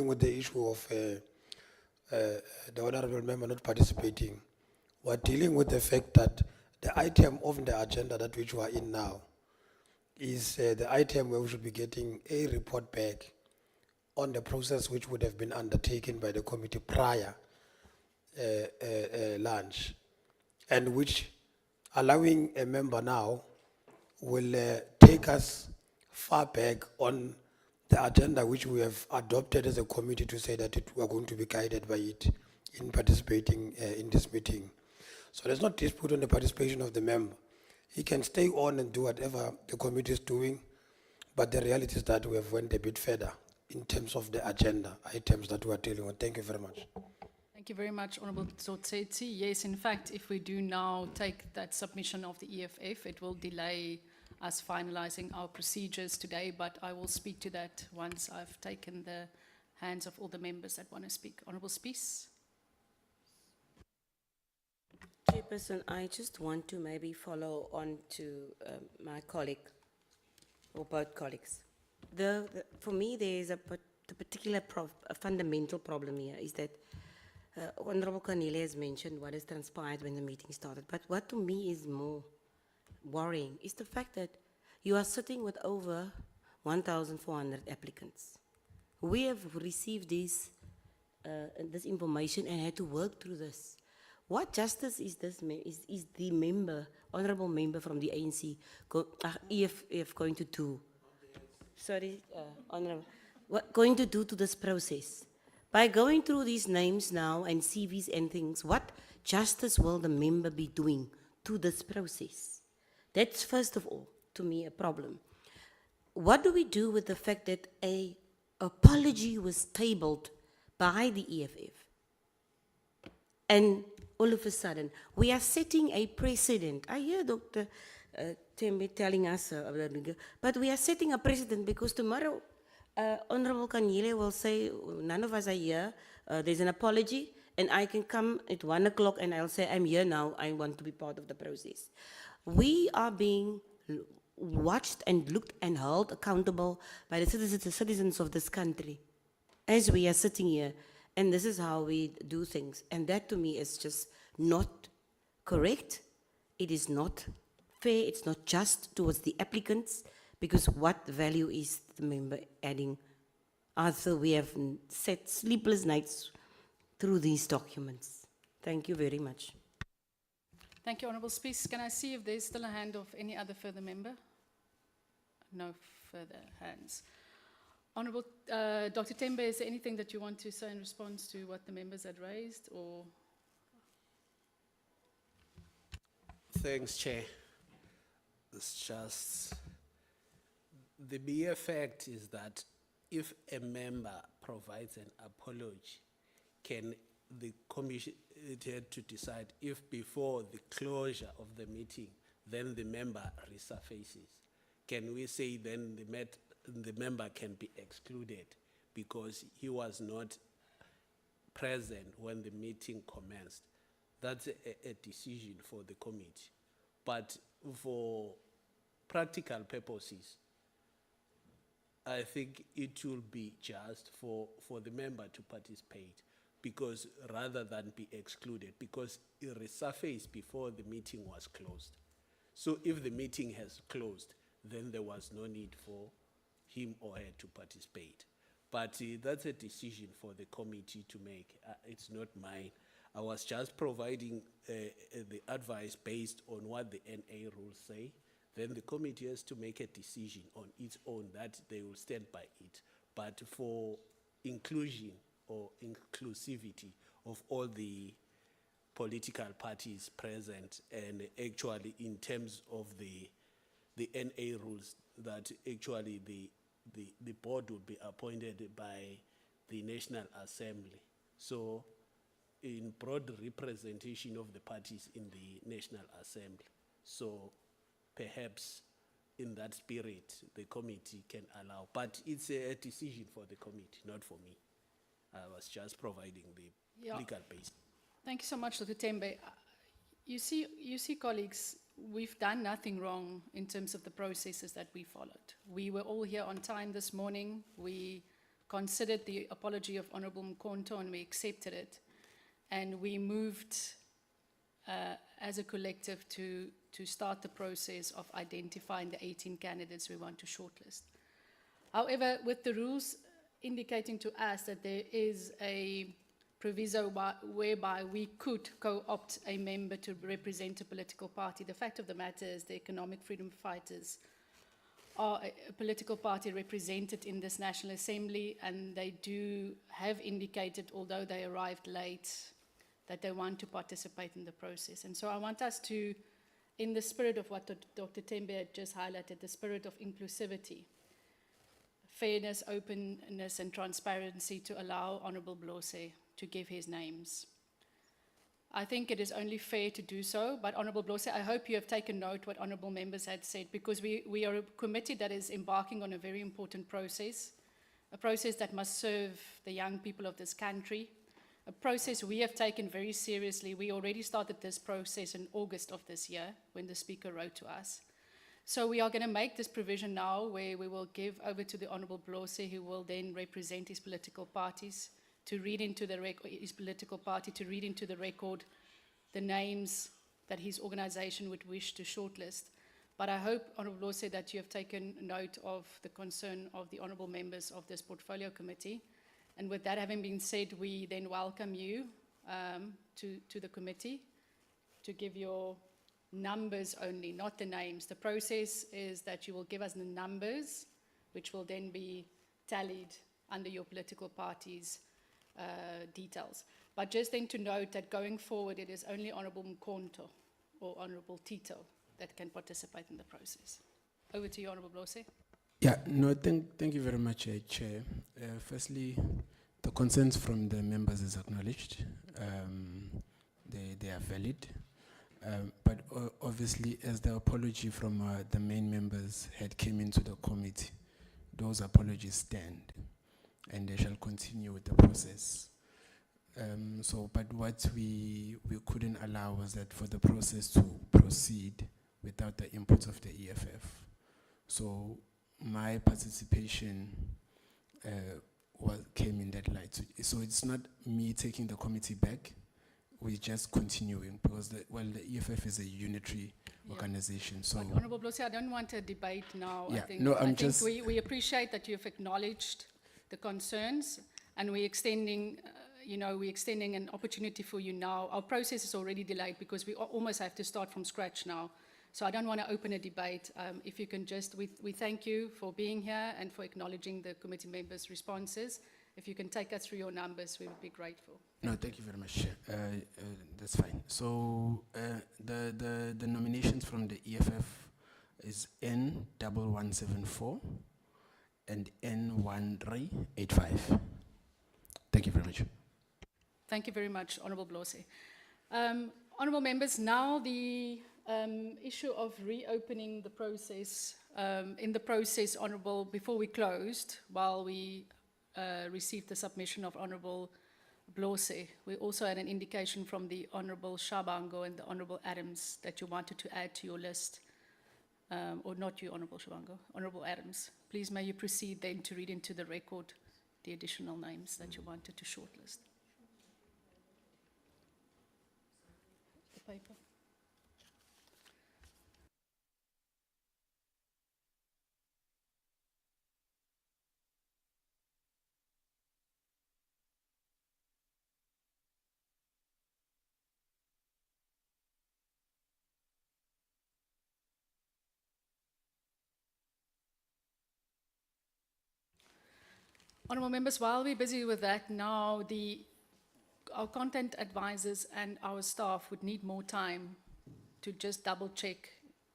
with the issue of the honorable member not participating. We're dealing with the fact that the item of the agenda that which we are in now is the item where we should be getting a report back on the process which would have been undertaken by the committee prior lunch, and which allowing a member now will take us far back on the agenda which we have adopted as a committee to say that we are going to be guided by it in participating in this meeting. So there's no dispute on the participation of the member. He can stay on and do whatever the committee is doing, but the reality is that we have went a bit further in terms of the agenda items that we are dealing with. Thank you very much. Thank you very much, Honourable Tsotseti. Yes, in fact, if we do now take that submission of the EFF, it will delay us finalising our procedures today, but I will speak to that once I've taken the hands of all the members that want to speak. Honourable Spies. Chairperson, I just want to maybe follow on to my colleague, or both colleagues. For me, there is the particular a fundamental problem here is that Honourable Cornelia has mentioned what has transpired when the meeting started. But what to me is more worrying is the fact that you are sitting with over 1,400 applicants. We have received this information and had to work through this. What justice is this? Is the member, honourable member from the ANC, EFF going to do? Sorry, honourable, what going to do to this process? By going through these names now and CVs and things, what justice will the member be doing to this process? That's first of all, to me, a problem. What do we do with the fact that an apology was tabled by the EFF? And all of a sudden, we are setting a precedent. I hear Dr. Tembe telling us, but we are setting a precedent because tomorrow, Honourable Kanyele will say, none of us are here, there's an apology, and I can come at 1 o'clock and I'll say, I'm here now, I want to be part of the process. We are being watched and looked and held accountable by the citizens of this country as we are sitting here. And this is how we do things. And that to me is just not correct. It is not fair. It's not just towards the applicants, because what value is the member adding? Also, we have set sleepless nights through these documents. Thank you very much. Thank you, Honourable Spies. Can I see if there's still a hand of any other further member? No further hands. Honourable Dr. Tembe, is there anything that you want to say in response to what the members had raised, or? Thanks, Chair. It's just, the mere fact is that if a member provides an apology, can the committee to decide if before the closure of the meeting, then the member resurfaces? Can we say then the member can be excluded because he was not present when the meeting commenced? That's a decision for the committee. But for practical purposes, I think it will be just for the member to participate, because rather than be excluded, because it resurfaced before the meeting was closed. So if the meeting has closed, then there was no need for him or her to participate. But that's a decision for the committee to make. It's not mine. I was just providing the advice based on what the NA rules say. Then the committee has to make a decision on its own that they will stand by it. But for inclusion or inclusivity of all the political parties present, and actually in terms of the NA rules, that actually the board will be appointed by the National Assembly. So in broad representation of the parties in the National Assembly. So perhaps in that spirit, the committee can allow, but it's a decision for the committee, not for me. I was just providing the legal base. Thank you so much, Dr. Tembe. You see, colleagues, we've done nothing wrong in terms of the processes that we followed. We were all here on time this morning. We considered the apology of Honorable Mkonto and we accepted it. And we moved as a collective to start the process of identifying the 18 candidates we want to shortlist. However, with the rules indicating to us that there is a proviso whereby we could co-opt a member to represent a political party, the fact of the matter is the economic freedom fighters are a political party represented in this National Assembly, and they do have indicated, although they arrived late, that they want to participate in the process. And so I want us to, in the spirit of what Dr. Tembe had just highlighted, the spirit of inclusivity, fairness, openness, and transparency, to allow Honorable Blose to give his names. I think it is only fair to do so, but Honorable Blose, I hope you have taken note what honorable members had said, because we are a committee that is embarking on a very important process, a process that must serve the young people of this country, a process we have taken very seriously. We already started this process in August of this year when the Speaker wrote to us. So we are going to make this provision now where we will give over to the Honorable Blose, who will then represent his political parties, to read into the his political party, to read into the record the names that his organization would wish to shortlist. But I hope, Honorable Blose, that you have taken note of the concern of the honorable members of this portfolio committee. And with that having been said, we then welcome you to the committee to give your numbers only, not the names. The process is that you will give us the numbers, which will then be tallied under your political party's details. But just then to note that going forward, it is only Honorable Mkonto or Honorable Tito that can participate in the process. Over to you, Honorable Blose. Yeah, no, thank you very much, Chair. Firstly, the concerns from the members is acknowledged. They are valid. But obviously, as the apology from the main members had came into the committee, those apologies stand, and they shall continue with the process. But what we couldn't allow was that for the process to proceed without the input of the EFF. So my participation came in that light. So it's not me taking the committee back, we're just continuing, because the EFF is a unitary organization. So, but Honorable Blose, I don't want a debate now. Yeah, I think we appreciate that you've acknowledged the concerns, and we're extending, we're extending an opportunity for you now. Our process is already delayed because we almost have to start from scratch now. So I don't want to open a debate. If you can just, we thank you for being here and for acknowledging the committee members' responses. If you can take us through your numbers, we would be grateful. No, thank you very much. That's fine. So the nominations from the EFF is N1174 and N1385. Thank you very much. Thank you very much, Honorable Blose. Honorable members, now the issue of reopening the process. In the process, Honorable, before we closed, while we received the submission of Honorable Blose, we also had an indication from the Honorable Shabango and the Honorable Adams that you wanted to add to your list. Or not you, Honorable Shabango, Honorable Adams. Please may you proceed then to read into the record the additional names that you wanted to shortlist. The paper. Honourable members, while we're busy with that now, our content advisors and our staff would need more time to just double check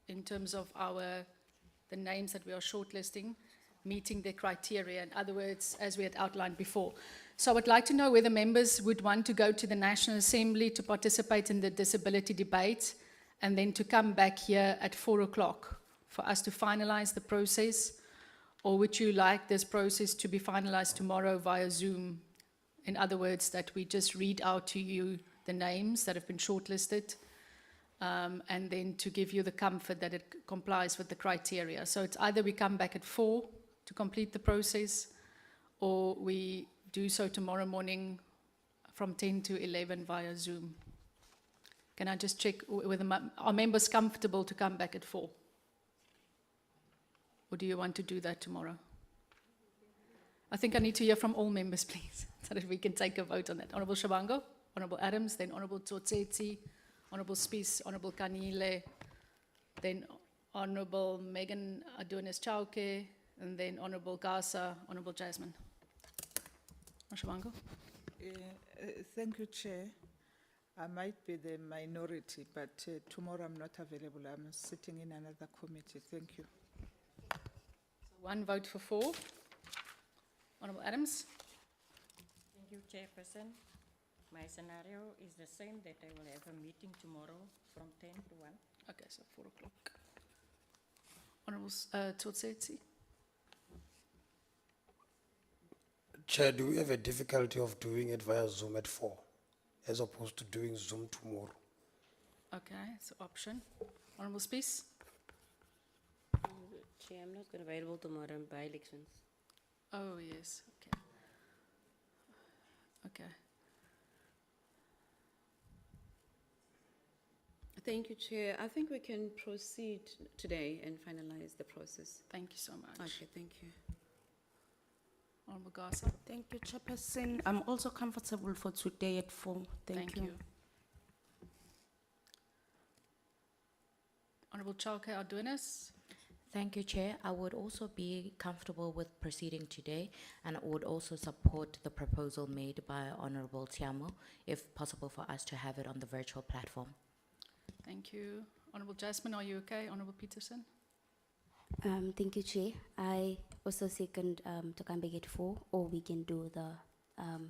in terms of the the names that we are shortlisting meeting the criteria. In other words, as we had outlined before. So I would like to know whether members would want to go to the National Assembly to participate in the disability debate and then to come back here at 4 o'clock for us to finalize the process, or would you like this process to be finalized tomorrow via Zoom? In other words, that we just read out to you the names that have been shortlisted, and then to give you the comfort that it complies with the criteria. So it's either we come back at 4 to complete the process, or we do so tomorrow morning from 10 to 11 via Zoom. Can I just check whether are members comfortable to come back at 4? Or do you want to do that tomorrow? I think I need to hear from all members, please, so that we can take a vote on that. Honourable Shabango, Honourable Adams, then Honourable Tsotsetse, Honourable Spies, Honourable Kanile, then Honourable Megan Adonis-Chauke, and then Honourable Gasa, Honourable Jasmine. Honourable Shabango? Thank you, Chair. I might be the minority, but tomorrow I'm not available. I'm sitting in another committee. Thank you. One vote for 4. Honourable Adams? Thank you, Chairperson. My scenario is the same, that I will have a meeting tomorrow from 10 to 1. Okay, so 4 o'clock. Honourable Tsotsetse? Chair, do we have a difficulty of doing it via Zoom at 4, as opposed to doing Zoom tomorrow? Okay, it's an option. Honourable Spies? Chair, I'm not available tomorrow by elections. Oh, yes, okay. Okay. Thank you, Chair. I think we can proceed today and finalize the process. Thank you so much. Okay, thank you. Honourable Gasa? Thank you, Chairperson. I'm also comfortable for today at 4. Thank you. Honourable Chauke Adonis? Thank you, Chair. I would also be comfortable with proceeding today, and I would also support the proposal made by Honourable Tiamo, if possible for us to have it on the virtual platform. Thank you. Honourable Jasmine, are you okay? Honourable Peterson? Thank you, Chair. I also second to come back at 4, or we can do the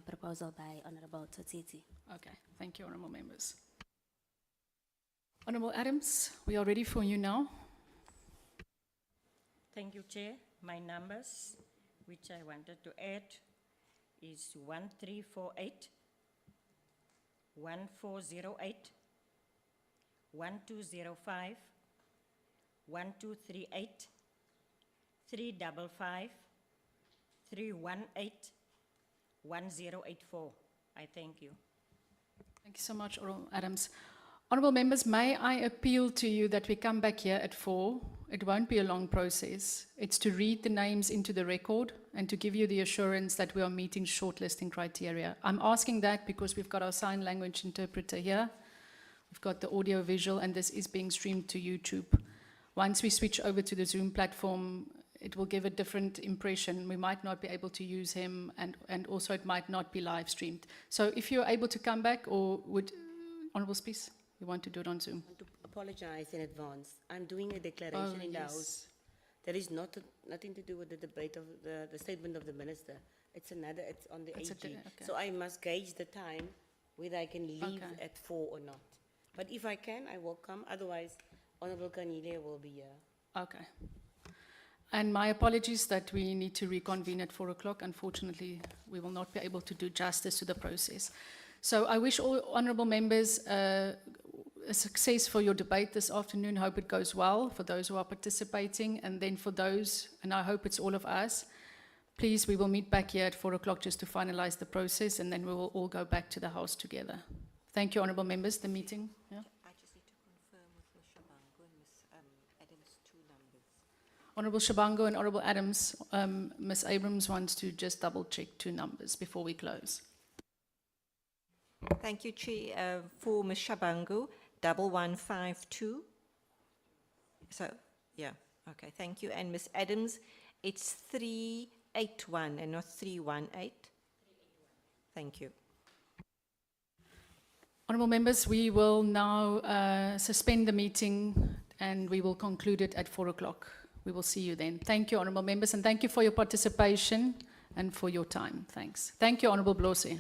proposal by Honourable Tsotsetse. Okay, thank you, honourable members. Honourable Adams, we are ready for you now. Thank you, Chair. My numbers, which I wanted to add, is 1348, 1408, 1205, 1238, 355, 318, 1084. I thank you. Thank you so much, Honourable Adams. Honourable members, may I appeal to you that we come back here at 4. It won't be a long process. It's to read the names into the record and to give you the assurance that we are meeting shortlisting criteria. I'm asking that because we've got our sign language interpreter here. We've got the audio visual, and this is being streamed to YouTube. Once we switch over to the Zoom platform, it will give a different impression. We might not be able to use him, and also it might not be live streamed. So if you're able to come back, or would, Honourable Spies, you want to do it on Zoom? I want to apologize in advance. I'm doing a declaration in the House. That is nothing to do with the debate of the statement of the Minister. It's on the AG. Okay. So I must gauge the time, whether I can leave at 4 or not. But if I can, I will come. Otherwise, Honourable Kanile will be here. Okay. And my apologies that we need to reconvene at 4 o'clock. Unfortunately, we will not be able to do justice to the process. So I wish all honourable members a success for your debate this afternoon. Hope it goes well for those who are participating. And then for those, and I hope it's all of us, please, we will meet back here at 4 o'clock just to finalize the process, and then we will all go back to the House together. Thank you, honourable members. The meeting. Yeah? I just need to confirm with Ms. Shabango and Ms. Adams 2 numbers. Honourable Shabango and Honourable Adams, Ms. Abrams wants to just double check 2 numbers before we close. Thank you, Chair. For Ms. Shabango, 1152. So, yeah, okay, thank you. And Ms. Adams, it's 381 and not 318. Thank you. Honourable members, we will now suspend the meeting and we will conclude it at 4 o'clock. We will see you then. Thank you, honourable members, and thank you for your participation and for your time. Thanks. Thank you, Honourable Blosi.